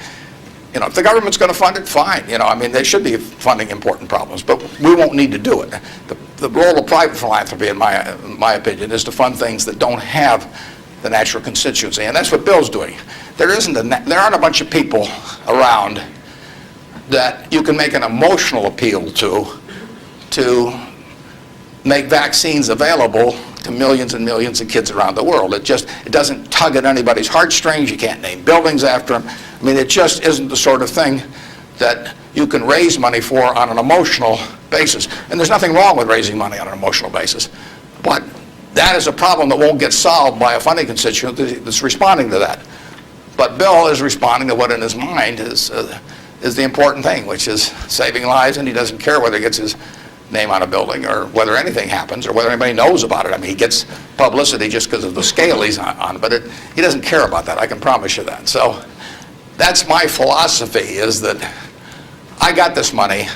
If the government's going to fund it, fine. They should be funding important problems, but we won't need to do it. The role of private philanthropy, in my opinion, is to fund things that don't have the natural constituency, and that's what Bill's doing. There aren't a bunch of people around that you can make an emotional appeal to make vaccines available to millions and millions of kids around the world. It doesn't tug at anybody's heartstrings. You can't name buildings after them. It just isn't the sort of thing that you can raise money for on an emotional basis. And there's nothing wrong with raising money on an emotional basis. But that is a problem that won't get solved by a funding constituency that's responding to that. But Bill is responding to what in his mind is the important thing, which is saving lives, and he doesn't care whether he gets his name on a building or whether anything happens or whether anybody knows about it. I mean, he gets publicity just because of the scale he's on, but he doesn't care about that. I can promise you that. So that's my philosophy, is that I got this money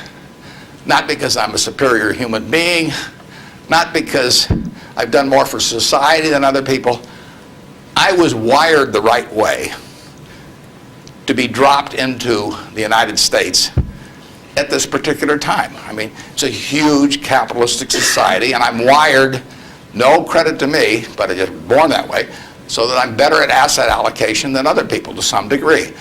not because I'm a superior human being, not because I've done more for society than other people. I was wired the right way to be dropped into the United States at this particular time. I mean, it's a huge capitalistic society, and I'm wired, no credit to me, but I just born that way, so that I'm better at asset allocation than other people to some degree.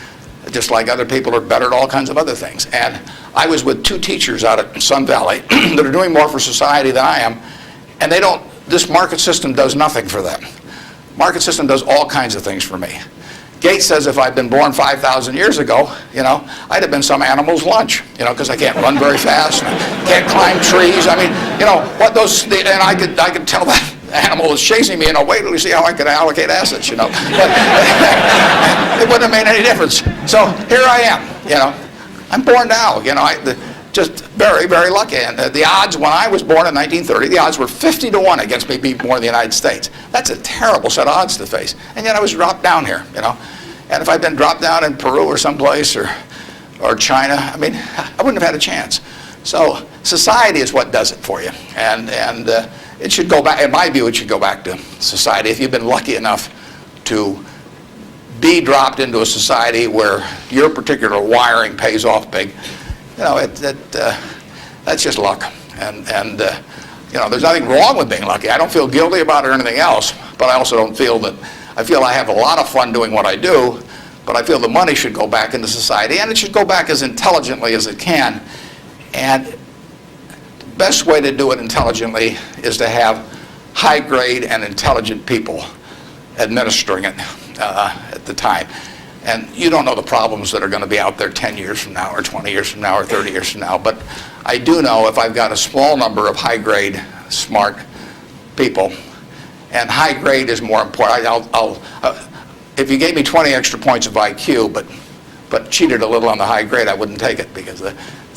Just like other people are better at all kinds of other things. And I was with 2 teachers out at Sun Valley that are doing more for society than I am, and this market system does nothing for them. Market system does all kinds of things for me. Gates says if I'd been born 5,000 years ago, I'd have been some animal's lunch, because I can't run very fast, and I can't climb trees. I mean, and I could tell that animal was chasing me, wait till you see how I could allocate assets, But it wouldn't have made any difference. So here I am, I'm born now, just very, very lucky. And the odds when I was born in 1930, the odds were 50 to 1 against me being born in the United States. That's a terrible set of odds to face. And yet I was dropped down here, And if I'd been dropped down in Peru or someplace or China, I mean, I wouldn't have had a chance. So society is what does it for you. And it should go back, in my view, it should go back to society. If you've been lucky enough to be dropped into a society where your particular wiring pays off big, that's just luck. And there's nothing wrong with being lucky. I don't feel guilty about it or anything else, but I also don't feel that, I feel I have a lot of fun doing what I do, but I feel the money should go back into society, and it should go back as intelligently as it can. And the best way to do it intelligently is to have high-grade and intelligent people administering it at the time. And you don't know the problems that are going to be out there 10 years from now or 20 years from now or 30 years from now. But I do know if I've got a small number of high-grade, smart people, and high-grade is more important. If you gave me 20 extra points of IQ, but cheated a little on the high grade, I wouldn't take it, because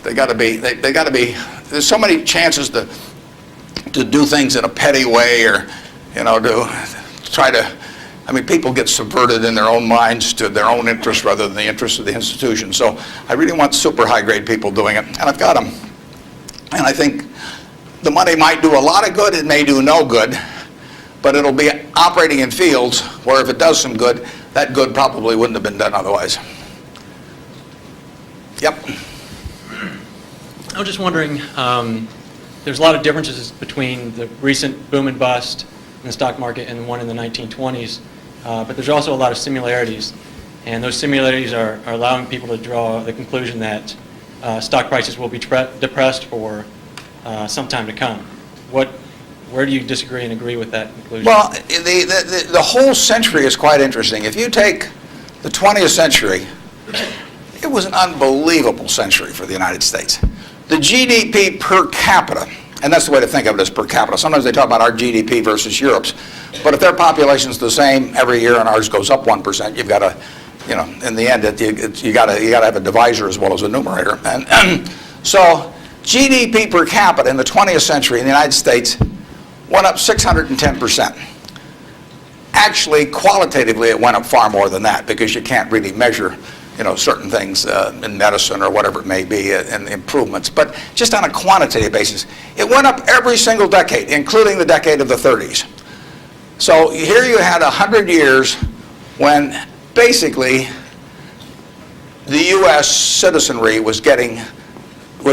they got to be. There's so many chances to do things in a petty way, or to try to. I mean, people get subverted in their own minds to their own interests rather than the interests of the institution. So I really want super high-grade people doing it, and I've got them. And I think the money might do a lot of good, it may do no good, but it'll be operating in fields where if it does some good, that good probably wouldn't have been done otherwise. Yep. I was just wondering, there's a lot of differences between the recent boom and bust in the stock market and the one in the 1920s. But there's also a lot of similarities, and those similarities are allowing people to draw the conclusion that stock prices will be depressed for some time to come. Where do you disagree and agree with that conclusion? Well, the whole century is quite interesting. If you take the 20th century, it was an unbelievable century for the United States. The GDP per capita, and that's the way to think of it, as per capita. Sometimes they talk about our GDP versus Europe's, but if their population's the same every year and ours goes up 1%, you've got to, in the end, you got to have a divisor as well as a numerator. And so GDP per capita in the 20th century in the United States went up 610%. Actually, qualitatively, it went up far more than that, because you can't really measure certain things in medicine or whatever it may be, and improvements. But just on a quantitative basis, it went up every single decade, including the decade of the 30s. So here you had 100 years when basically the U.S. citizenry was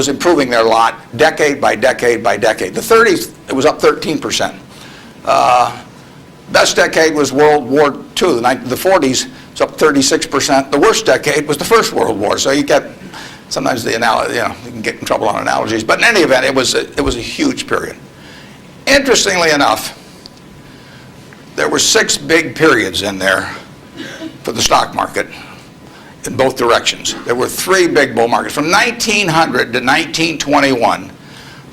improving their lot decade by decade by decade. The 30s, it was up 13%. Best decade was World War II. The 40s, it's up 36%. The worst decade was the First World War. So you get, sometimes the analogy, you can get in trouble on analogies. But in any event, it was a huge period. Interestingly enough, there were 6 big periods in there for the stock market in both directions. There were 3 big bull markets. From 1900 to 1921,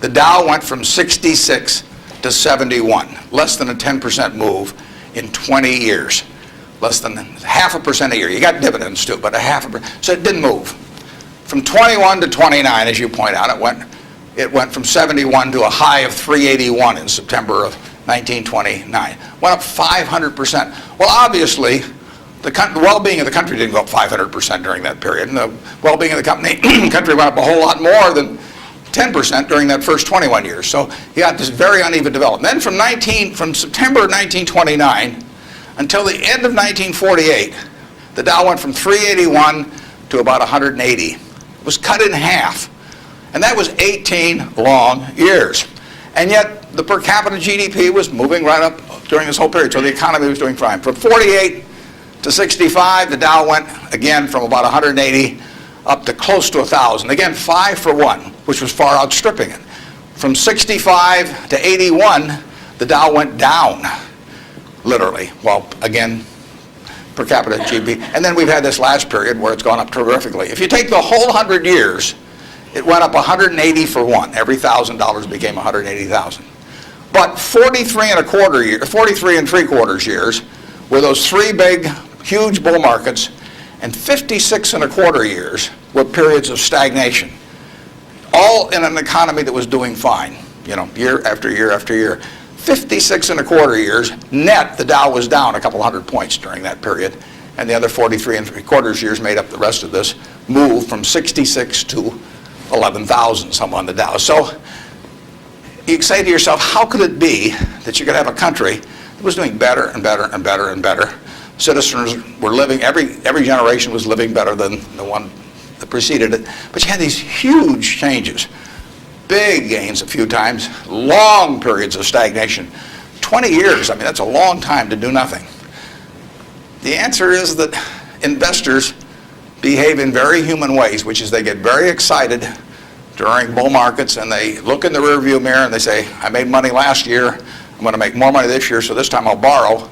the Dow went from 66 to 71, less than a 10% move in 20 years. less than 0.5% a year. You got dividends too, but 0.5%. So it didn't move. From 21 to 29, as you point out, it went from 71 to a high of 381 in September of 1929. Went up 500%. Well, obviously, the well-being of the country didn't go up 500% during that period, and the well-being of the country went up a whole lot more than 10% during that first 21 years. So you got this very uneven development. Then from September 1929 until the end of 1948, the Dow went from 381 to about 180. It was cut in half. And that was 18 long years. And yet the per capita GDP was moving right up during this whole period. So the economy was doing fine. From 48 to 65, the Dow went again from about 180 up to close to 1,000. Again, 5 for 1, which was far outstripping it. From 65 to 81, the Dow went down, literally. Well, again, per capita GDP. And then we've had this last period where it's gone up terrifically. If you take the whole 100 years, it went up 180 for 1. Every $1,000 became 180,000. But 43 and 3/4 years were those 3 big, huge bull markets, and 56 and 1/4 years were periods of stagnation. All in an economy that was doing fine, year after year after year. 56 and 1/4 years, net, the Dow was down a couple hundred points during that period, and the other 43 and 3/4 years made up the rest of this move from 66 to 11,000 some on the Dow. So you say to yourself, how could it be that you could have a country that was doing better and better and better and better? Citizens were living, every generation was living better than the one that preceded it. But you had these huge changes, big gains a few times, long periods of stagnation. 20 years, I mean, that's a long time to do nothing. The answer is that investors behave in very human ways, which is they get very excited during bull markets and they look in the rearview mirror and they say, I made money last year, I'm going to make more money this year, so this time I'll borrow,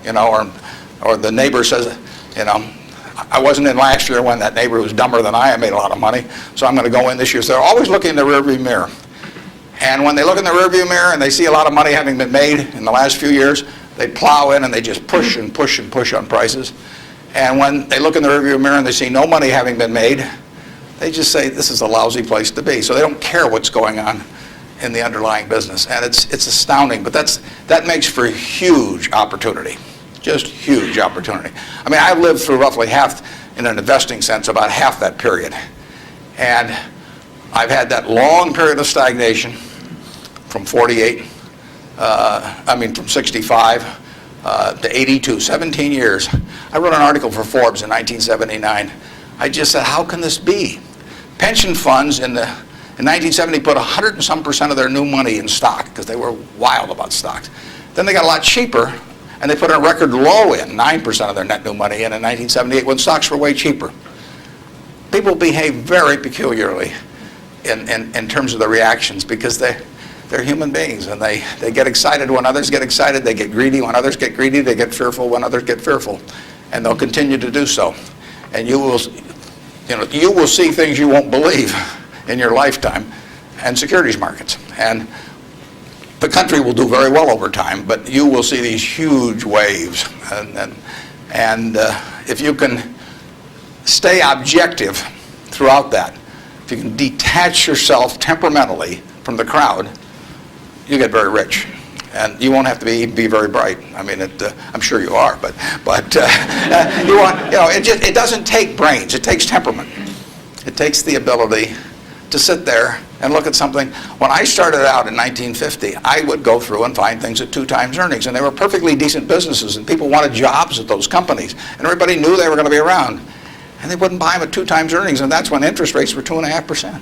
or the neighbor says, I wasn't in last year when that neighbor was dumber than I made a lot of money, so I'm going to go in this year. So they're always looking in the rearview mirror. And when they look in the rearview mirror and they see a lot of money having been made in the last few years, they plow in and they just push and push and push on prices. And when they look in the rearview mirror and they see no money having been made, they just say this is a lousy place to be. So they don't care what's going on in the underlying business. And it's astounding, but that makes for huge opportunity, just huge opportunity. I mean, I've lived through roughly half, in an investing sense, about half that period. And I've had that long period of stagnation from 65 to 82, 17 years. I wrote an article for Forbes in 1979. I just said, how can this be? Pension funds in 1970 put 100 and some % of their new money in stock because they were wild about stocks. Then they got a lot cheaper and they put a record low in, 9% of their net new money in 1978 when stocks were way cheaper. People behave very peculiarly in terms of the reactions because they're human beings and they get excited when others get excited, they get greedy when others get greedy, they get fearful when others get fearful, and they'll continue to do so. And you will see things you won't believe in your lifetime and securities markets. And the country will do very well over time, but you will see these huge waves. And if you can stay objective throughout that, if you can detach yourself temperamentally from the crowd, you get very rich. And you won't have to be very bright. I mean, I'm sure you are, but you want, it doesn't take brains. It takes temperament. It takes the ability to sit there and look at something. When I started out in 1950, I would go through and find things at 2 times earnings, and they were perfectly decent businesses, and people wanted jobs at those companies, and everybody knew they were going to be around, and they wouldn't buy them at 2 times earnings, and that's when interest rates were 2.5%.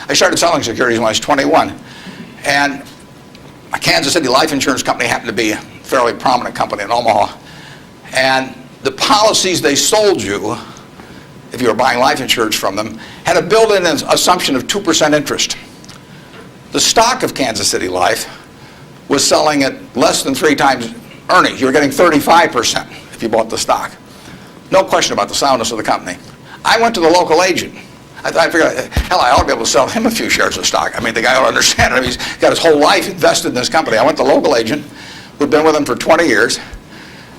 I started selling securities when I was 21, and a Kansas City life insurance company happened to be a fairly prominent company in Omaha, and the policies they sold you, if you were buying life insurance from them, had a built-in assumption of 2% interest. The stock of Kansas City Life was selling at less than 3 times earnings. You were getting 35% if you bought the stock. No question about the soundness of the company. I went to the local agent. I figured, hell, I ought to be able to sell him a few shares of stock. I mean, the guy ought to understand it. He's got his whole life invested in this company. I went to the local agent who'd been with him for 20 years.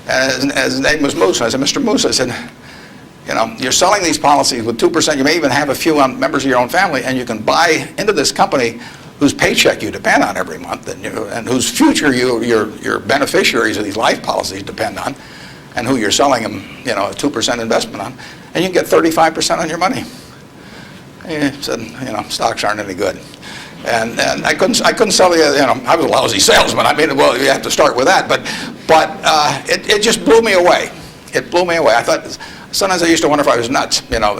And his name was Moose. And I said, Mr. Moose, I said, you know, you're selling these policies with 2%. You may even have a few on members of your own family, and you can buy into this company whose paycheck you depend on every month, and whose future your beneficiaries of these life policies depend on, and who you're selling them, you know, a 2% investment on, and you can get 35% on your money. And he said, you know, stocks aren't any good. And I couldn't sell you know, I was a lousy salesman. I mean, well, you have to start with that. But it just blew me away. It blew me away. I thought, sometimes I used to wonder if I was nuts, you know.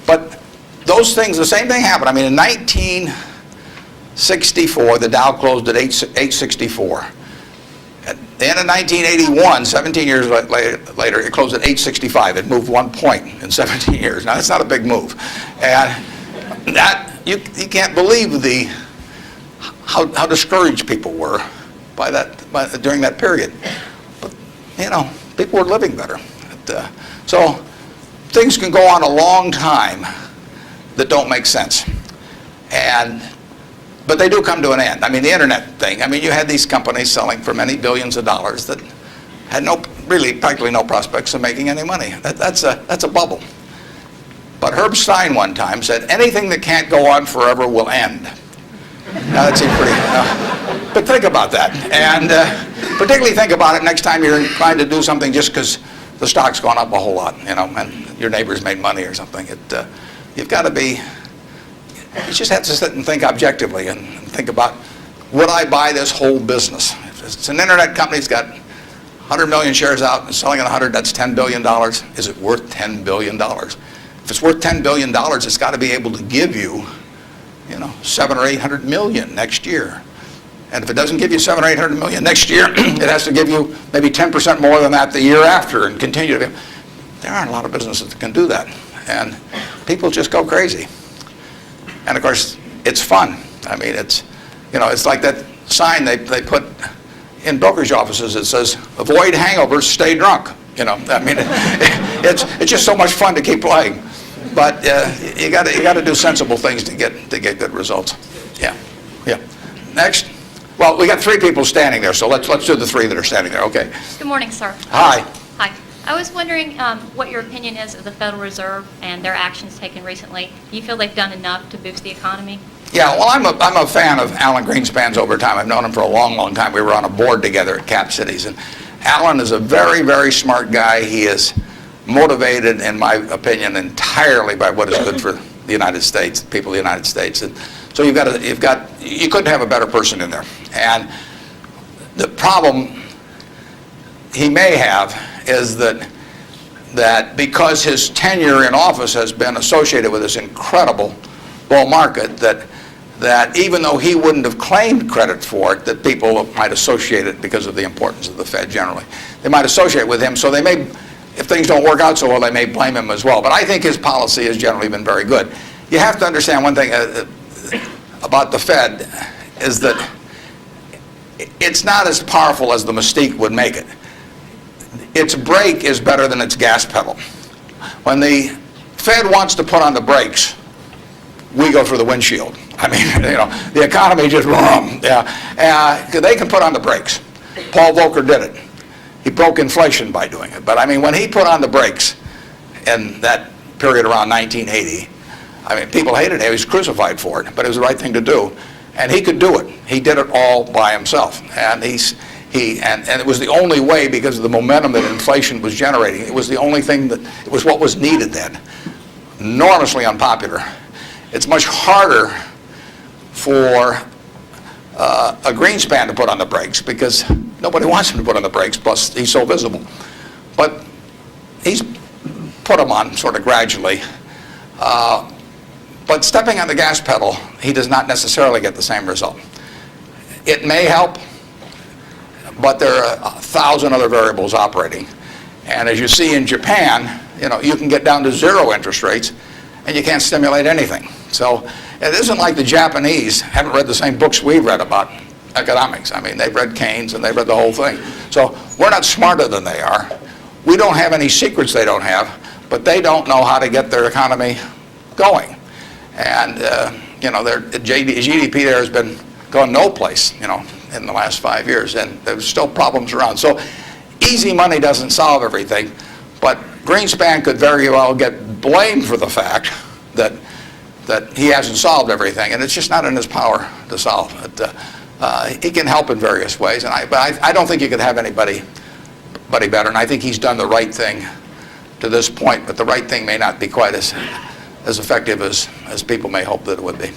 But those things, the same thing happened. I mean, in 1964, the Dow closed at 864. At the end of 1981, 17 years later, it closed at 865. It moved 1 point in 17 years. Now, that's not a big move. And that, you can't believe how discouraged people were during that period. But, you know, people were living better. So things can go on a long time that don't make sense. But they do come to an end. I mean, the internet thing, I mean, you had these companies selling for many billions of dollars that had practically no prospects of making any money. That's a bubble. But Herb Stein one time said, anything that can't go on forever will end. Now that seems pretty, but think about that. And particularly think about it next time you're trying to do something just because the stock's gone up a whole lot, you know, and your neighbor's made money or something. You've got to be, you just have to sit and think objectively and think about, would I buy this whole business? If it's an internet company, it's got 100 million shares out and selling at 100, that's $10 billion. Is it worth $10 billion? If it's worth $10 billion, it's got to be able to give you, you know, 700 or 800 million next year. And if it doesn't give you 700 or 800 million next year, it has to give you maybe 10% more than that the year after and continue to. There aren't a lot of businesses that can do that. And people just go crazy. And of course, it's fun. I mean, it's, you know, it's like that sign they put in brokerage offices that says, avoid hangovers, stay drunk. You know, I mean, it's just so much fun to keep playing. But you got to do sensible things to get good results. Yeah. Next. Well, we got 3 people standing there, so let's do the 3 that are standing there. Okay. Good morning, sir. Hi. Hi. I was wondering what your opinion is of the Federal Reserve and their actions taken recently. Do you feel they've done enough to boost the economy? Yeah, well, I'm a fan of Alan Greenspan's over time. I've known him for a long, long time. We were on a board together at Cap Cities, and Alan is a very, very smart guy. He is motivated, in my opinion, entirely by what is good for the United States, the people of the United States. And so you couldn't have a better person in there. And the problem he may have is that because his tenure in office has been associated with this incredible bull market, that even though he wouldn't have claimed credit for it, that people might associate it because of the importance of the Fed generally. They might associate with him, so they may, if things don't work out so well, they may blame him as well. But I think his policy has generally been very good. You have to understand one thing about the Fed is that it's not as powerful as the mystique would make it. Its brake is better than its gas pedal. When the Fed wants to put on the brakes, we go for the windshield. I mean, you know, the economy just, they can put on the brakes. Paul Volcker did it. He broke inflation by doing it. But I mean, when he put on the brakes in that period around 1980, I mean, people hated him. He was crucified for it, but it was the right thing to do. And he could do it. He did it all by himself. And and it was the only way because of the momentum that inflation was generating. It was the only thing it was what was needed then. Enormously unpopular. It's much harder for a Greenspan to put on the brakes because nobody wants him to put on the brakes, plus he's so visible. But he's put them on sort of gradually. But stepping on the gas pedal, he does not necessarily get the same result. It may help, but there are 1,000 other variables operating. And as you see in Japan, you know, you can get down to 0 interest rates and you can't stimulate anything. So it isn't like the Japanese haven't read the same books we've read about economics. I mean, they've read Keynes and they've read the whole thing. So we're not smarter than they are. We don't have any secrets they don't have, but they don't know how to get their economy going. And, you know, their GDP there has gone no place, you know, in the last 5 years, and there's still problems around. So easy money doesn't solve everything, but Greenspan could very well get blamed for the fact that he hasn't solved everything, and it's just not in his power to solve it. He can help in various ways, but I don't think you could have anybody better, and I think he's done the right thing to this point, but the right thing may not be quite as effective as people may hope that it would be.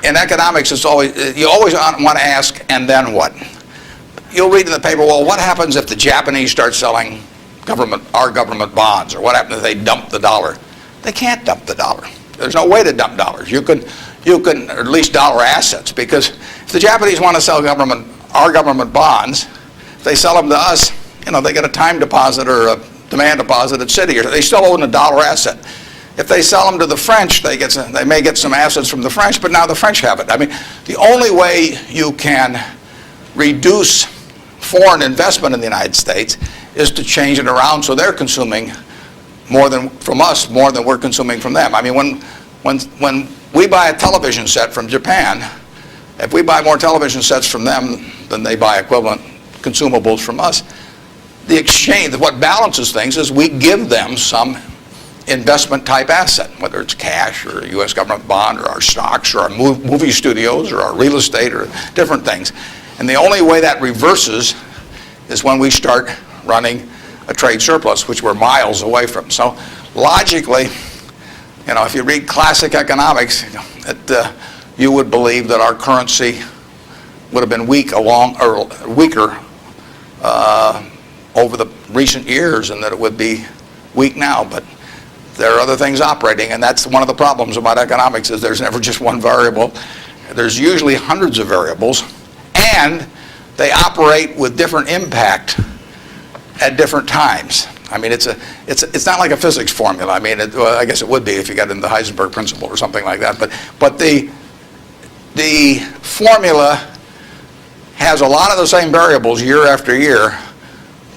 In economics, you always want to ask, and then what? You'll read in the paper, well, what happens if the Japanese start selling our government bonds, or what happens if they dump the dollar? They can't dump the dollar. There's no way to dump dollars. You can, or at least dollar assets, because if the Japanese want to sell our government bonds, if they sell them to us, they get a time deposit or a demand deposit at Citi, or they still own a dollar asset. If they sell them to the French, they may get some assets from the French, but now the French have it. I mean, the only way you can reduce foreign investment in the United States is to change it around so they're consuming more than from us, more than we're consuming from them. I mean, when we buy a television set from Japan, if we buy more television sets from them than they buy equivalent consumables from us, the exchange, what balances things is we give them some investment type asset, whether it's cash or a U.S. government bond or our stocks or our movie studios or our real estate or different things. And the only way that reverses is when we start running a trade surplus, which we're miles away from. So logically, if you read classic economics, you would believe that our currency would have been weaker over the recent years, and that it would be weak now. But there are other things operating, and that's one of the problems about economics, is there's never just one variable. There's usually hundreds of variables, and they operate with different impact at different times. I mean, it's not like a physics formula. I mean, well, I guess it would be if you got into the Heisenberg principle or something like that. But the formula has a lot of the same variables year after year,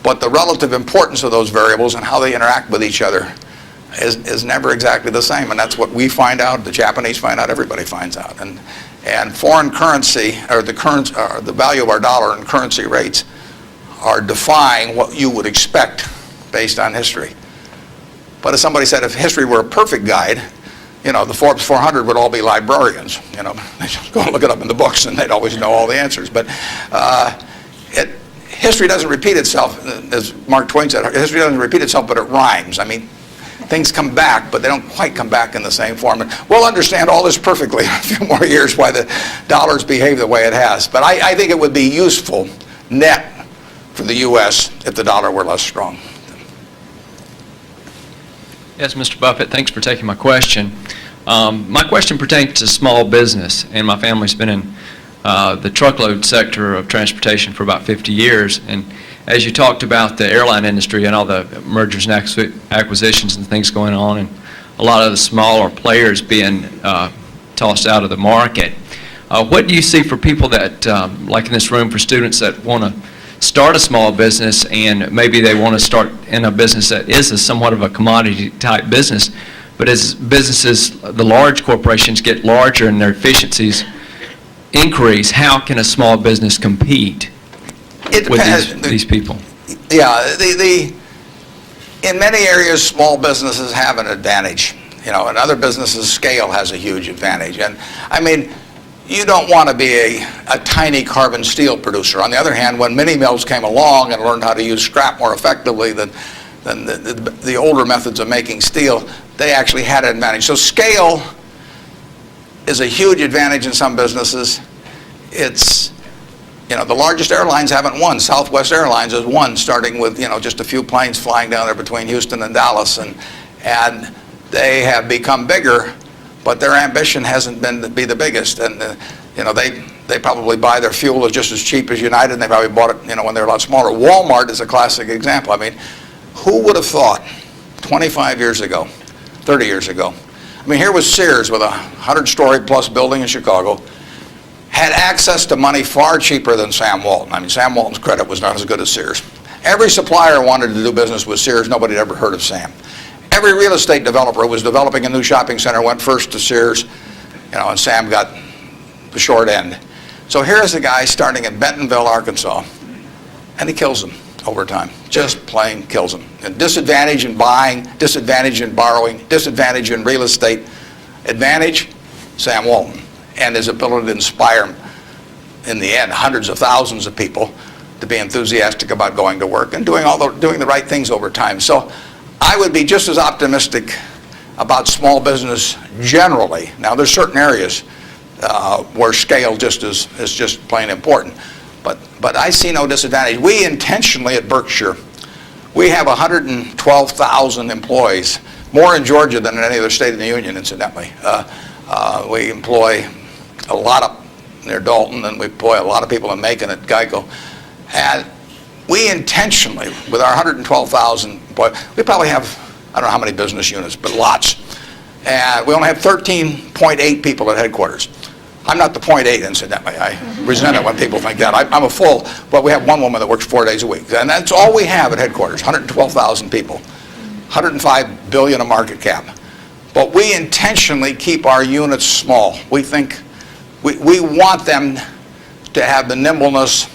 but the relative importance of those variables and how they interact with each other is never exactly the same. And that's what we find out, the Japanese find out, everybody finds out. And foreign currency, or the value of our dollar and currency rates, are defying what you would expect based on history. But as somebody said, if history were a perfect guide, the Forbes 400 would all be librarians. They just go and look it up in the books, and they'd always know all the answers. But history doesn't repeat itself, as Mark Twain said. History doesn't repeat itself, but it rhymes. I mean, things come back, but they don't quite come back in the same form. And we'll understand all this perfectly in a few more years, why the dollar's behaved the way it has. But I think it would be useful net for the U.S. if the dollar were less strong. Yes, Mr. Buffett, thanks for taking my question. My question pertains to small business, and my family's been in the truckload sector of transportation for about 50 years. And as you talked about the airline industry and all the mergers and acquisitions and things going on, and a lot of the smaller players being tossed out of the market, what do you see for people that, like in this room, for students that want to start a small business, and maybe they want to start in a business that is somewhat of a commodity type business, but as businesses, the large corporations get larger and their efficiencies increase, how can a small business compete with these people? Yeah, in many areas, small businesses have an advantage. In other businesses, scale has a huge advantage. And I mean, you don't want to be a tiny carbon steel producer. On the other hand, when mini mills came along and learned how to use scrap more effectively than the older methods of making steel, they actually had an advantage. So scale is a huge advantage in some businesses. It's, the largest airlines haven't won. Southwest Airlines has won, starting with, just a few planes flying down there between Houston and Dallas, and they have become bigger, but their ambition hasn't been to be the biggest. And they probably buy their fuel just as cheap as United, and they probably bought it, when they're a lot smaller. Walmart is a classic example. I mean, who would have thought 25 years ago, 30 years ago? I mean, here was Sears with a 100-story plus building in Chicago, had access to money far cheaper than Sam Walton. I mean, Sam Walton's credit was not as good as Sears. Every supplier wanted to do business with Sears. Nobody had ever heard of Sam. Every real estate developer who was developing a new shopping center went first to Sears, and Sam got the short end. So here's a guy starting in Bentonville, Arkansas, And he kills them over time. Just plain kills them. And disadvantage in buying, disadvantage in borrowing, disadvantage in real estate. Advantage, Sam Walton, and his ability to inspire, in the end, hundreds of thousands of people to be enthusiastic about going to work and doing the right things over time. So I would be just as optimistic about small business generally. Now, there's certain areas where scale is just plain important. But I see no disadvantage. We intentionally at Berkshire, we have 112,000 employees, more in Georgia than in any other state in the union, incidentally. We employ a lot up near Dalton, and we employ a lot of people in Macon at Geico. And we intentionally, with our 112,000 employees, we probably have, I don't know how many business units, but lots. And we only have 13.8 people at headquarters. I'm not the 0.8, incidentally. I resent it when people think that. I'm a full, but we have one woman that works 4 days a week. And that's all we have at headquarters, 112,000 people, 105 billion a market cap. But we intentionally keep our units small. We think, we want them to have the nimbleness,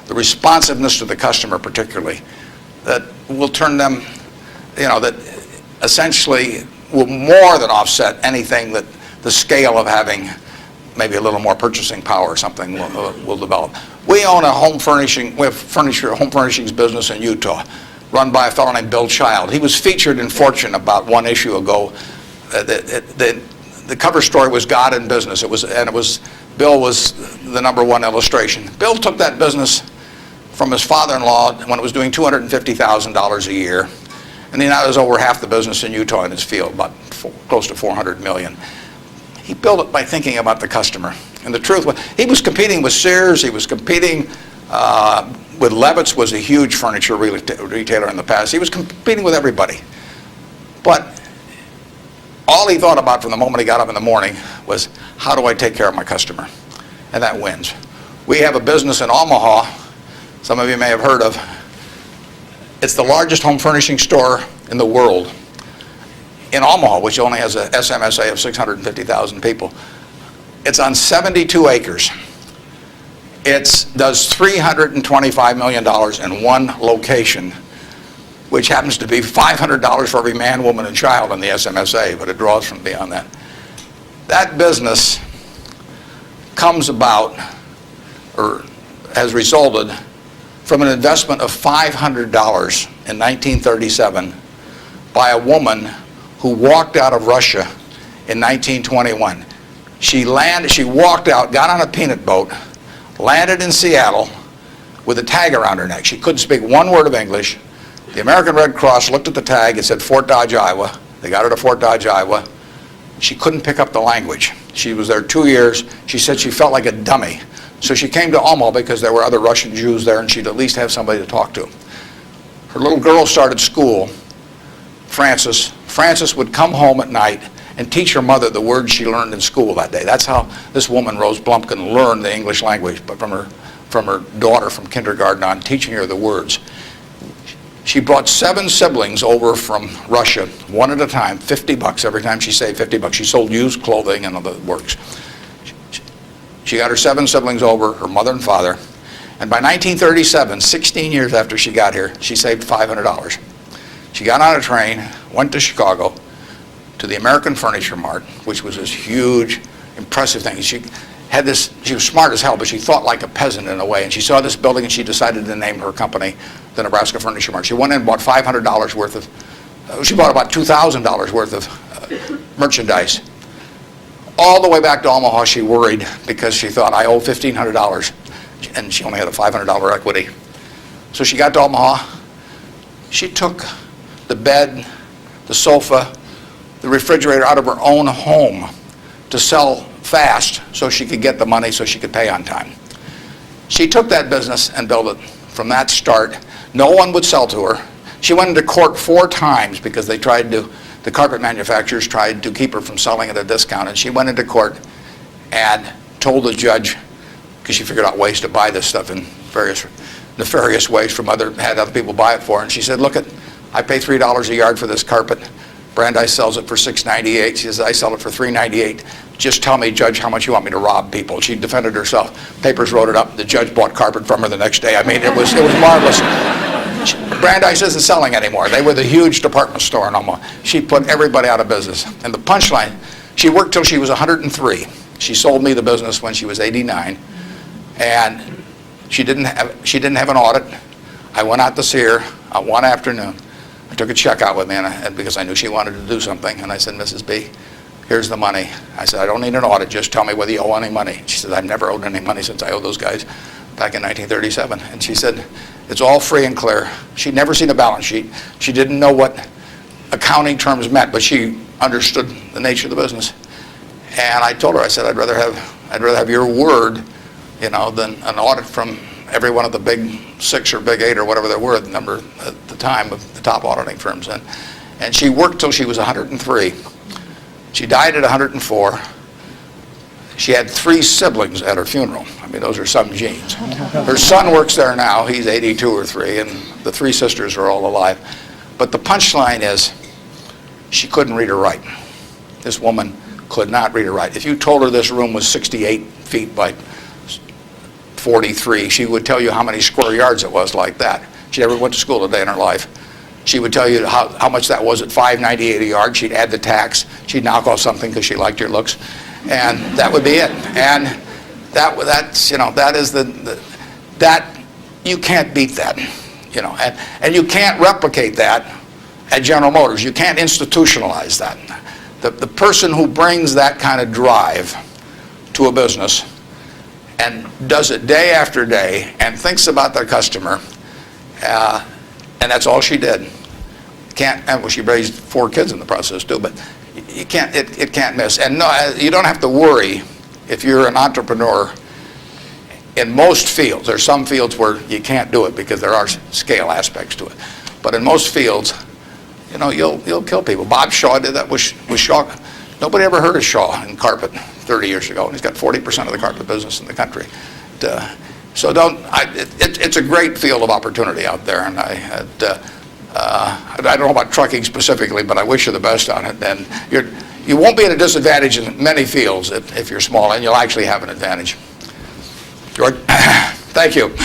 the responsiveness to the customer particularly, that will turn them, that essentially will more than offset anything that the scale of having maybe a little more purchasing power or something will develop. We own a home furnishings business in Utah, run by a fellow named Bill Child. He was featured in Fortune about one issue ago. The cover story was God in Business. Bill was the #1 illustration. Bill took that business from his father-in-law when it was doing $250,000 a year, and he now has over half the business in Utah in his field, about close to $400 million. He built it by thinking about the customer. And the truth was, he was competing with Sears, he was competing with Levitt's, was a huge furniture retailer in the past. He was competing with everybody. But all he thought about from the moment he got up in the morning was, how do I take care of my customer? And that wins. We have a business in Omaha, some of you may have heard of. It's the largest home furnishing store in the world. In Omaha, which only has a SMSA of 650,000 people. It's on 72 acres. It does $325 million in one location, which happens to be $500 for every man, woman, and child in the SMSA, but it draws from beyond that. That business comes about, or has resulted from an investment of $500 in 1937 by a woman who walked out of Russia in 1921. She walked out, got on a peanut boat, landed in Seattle with a tag around her neck. She couldn't speak one word of English. The American Red Cross looked at the tag. It said Fort Dodge, Iowa. They got her to Fort Dodge, Iowa. She couldn't pick up the language. She was there 2 years. She said she felt like a dummy. So she came to Omaha because there were other Russian Jews there, and she'd at least have somebody to talk to. Her little girl started school, Frances. Frances would come home at night and teach her mother the words she learned in school that day. That's how this woman, Rose Blumpkin, learned the English language, but from her daughter from kindergarten on, teaching her the words. She brought 7 siblings over from Russia, one at a time, $50 every time she saved $50. She sold used clothing and other works. She got her 7 siblings over, her mother and father, and by 1937, 16 years after she got here, she saved $500. She got on a train, went to Chicago, to the American Furniture Mart, which was this huge, impressive thing. She was smart as hell, but she thought like a peasant in a way, and she saw this building and she decided to name her company the Nebraska Furniture Mart. She went in and bought $500 worth of, she bought about $2,000 worth of merchandise. All the way back to Omaha, she worried because she thought, I owe $1,500, and she only had a $500 equity. So she got to Omaha. She took the bed, the sofa, the refrigerator out of her own home to sell fast so she could get the money so she could pay on time. She took that business and built it from that start. No one would sell to her. She went into court 4 times because the carpet manufacturers tried to keep her from selling at a discount, and she went into court and told the judge, because she figured out ways to buy this stuff in various nefarious ways from had other people buy it for her, and she said, look, I pay $3 a yard for this carpet. Brandeis sells it for $6.98. She says, I sell it for $3.98. Just tell me, Judge, how much you want me to rob people. She defended herself. Papers wrote it up. The judge bought carpet from her the next day. I mean, it was marvelous. Brandeis isn't selling anymore. They were the huge department store in Omaha. She put everybody out of business. And the punchline, she worked till she was 103. She sold me the business when she was 89. And she didn't have an audit. I went out to see her one afternoon. I took a check out with me because I knew she wanted to do something. And I said, Mrs. B, here's the money. I said, I don't need an audit. Just tell me whether you owe any money. She said, I've never owed any money since I owed those guys back in 1937. And she said, it's all free and clear. She'd never seen a balance sheet. She didn't know what accounting terms meant, but she understood the nature of the business. And I told her, I said, I'd rather have your word, than an audit from every one of the big 6 or big 8 or whatever there were, the number at the time of the top auditing firms. And she worked till she was 103. She died at 104. She had 3 siblings at her funeral. I mean, those are some genes. Her son works there now. He's 82 or 3, and the 3 sisters are all alive. But the punchline is, she couldn't read or write. This woman could not read or write. If you told her this room was 68 feet by 43, she would tell you how many square yards it was like that. She never went to school a day in her life. She would tell you how much that was at $5.98 a yard. She'd add the tax. She'd knock off something because she liked your looks. And that would be it. And that is that you can't beat that, and you can't replicate that at General Motors. You can't institutionalize that. The person who brings that kind of drive to a business and does it day after day and thinks about their customer, and that's all she did. She raised 4 kids in the process too, but you can't. It can't miss. And no, you don't have to worry if you're an entrepreneur. In most fields, there's some fields where you can't do it because there are scale aspects to it. But in most fields, you'll kill people. Bob Shaw did that with Shaw. Nobody ever heard of Shaw in carpet 30 years ago, and he's got 40% of the carpet business in the country. So it's a great field of opportunity out there, and I don't know about trucking specifically, but I wish you the best on it. And you won't be at a disadvantage in many fields if you're small, and you'll actually have an advantage. George, thank you.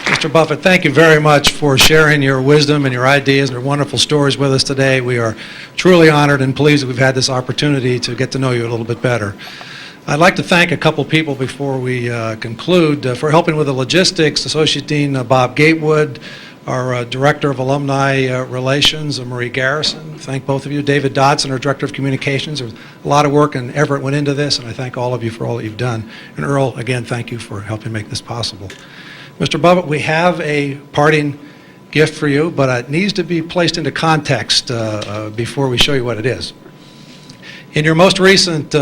Mr. Buffett, thank you very much for sharing your wisdom and your ideas and your wonderful stories with us today. We are truly honored and pleased that we've had this opportunity to get to know you a little bit better. I'd like to thank a couple people before we conclude for helping with the logistics. Associate Dean Bob Gatewood, our Director of Alumni Relations, Marie Garrison. Thank both of you. David Dodson, our Director of Communications. There was a lot of work and effort went into this, and I thank all of you for all that you've done. And Earl, again, thank you for helping make this possible. Mr. Buffett, we have a parting gift for you, but it needs to be placed into context before we show you what it is. In your most recent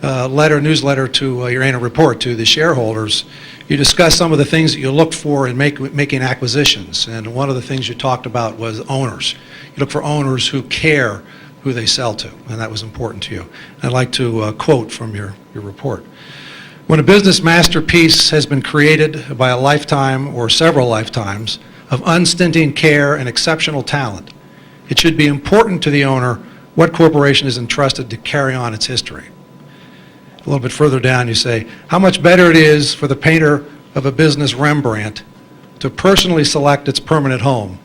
newsletter to your annual report to the shareholders, you discussed some of the things that you look for in making acquisitions, and one of the things you talked about was owners. You look for owners who care who they sell to, and that was important to you. I'd like to quote from your report. When a business masterpiece has been created by a lifetime or several lifetimes of unstinting care and exceptional talent, it should be important to the owner what corporation is entrusted to carry on its history. A little bit further down you say, how much better it is for the painter of a business Rembrandt to personally select its permanent home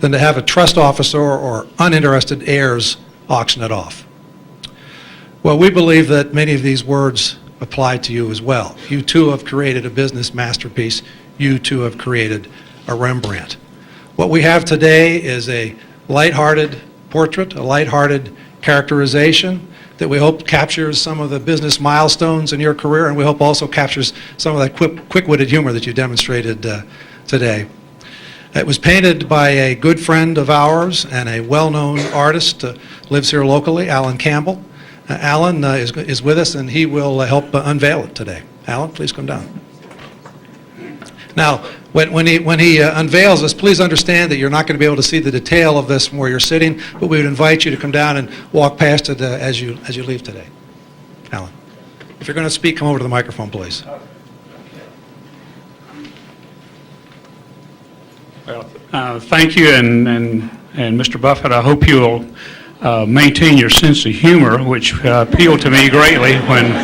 than to have a trust officer or uninterested heirs auction it off. Well, we believe that many of these words apply to you as well. You too have created a business masterpiece. You too have created a Rembrandt. What we have today is a lighthearted portrait, a lighthearted characterization that we hope captures some of the business milestones in your career, and we hope also captures some of that quick-witted humor that you demonstrated today. It was painted by a good friend of ours and a well-known artist, lives here locally, Alan Campbell. Alan is with us, and he will help unveil it today. Alan, please come down. Now, when he unveils this, please understand that you're not going to be able to see the detail of this from where you're sitting, but we would invite you to come down and walk past it as you leave today. Alan, if you're going to speak, come over to the microphone, please. Well, thank you, and Mr. Buffett, I hope you'll maintain your sense of humor, which appealed to me greatly when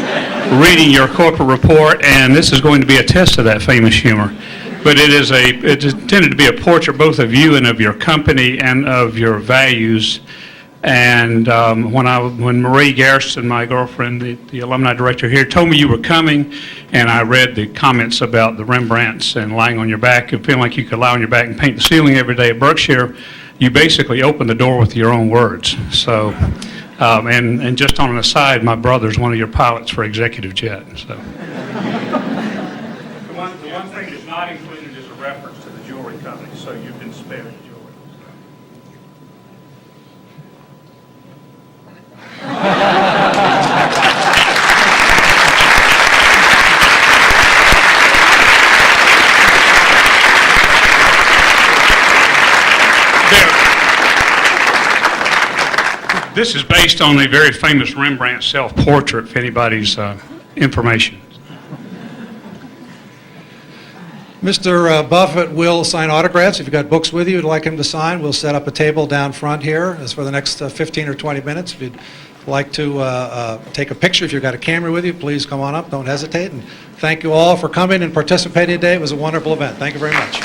reading your corporate report, and this is going to be a test of that famous humor. But it's intended to be a portrait both of you and of your company and of your values. And when Marie Garrison, my girlfriend, the alumni director here, told me you were coming, and I read the comments about the Rembrandts and lying on your back and feeling like you could lie on your back and paint the ceiling every day at Berkshire, you basically opened the door with your own words. So, and just on an aside, my brother's one of your pilots for executive jet. So. The one thing that's not included is a reference to the jewelry company, so you've been spared the jewelry. This is based on a very famous Rembrandt self-portrait, if anybody's information. Mr. Buffett will sign autographs. If you've got books with you you'd like him to sign, we'll set up a table down front here as for the next 15 or 20 minutes. If you'd like to take a picture, if you've got a camera with you, please come on up. Don't hesitate. And thank you all for coming and participating today. It was a wonderful event. Thank you very much.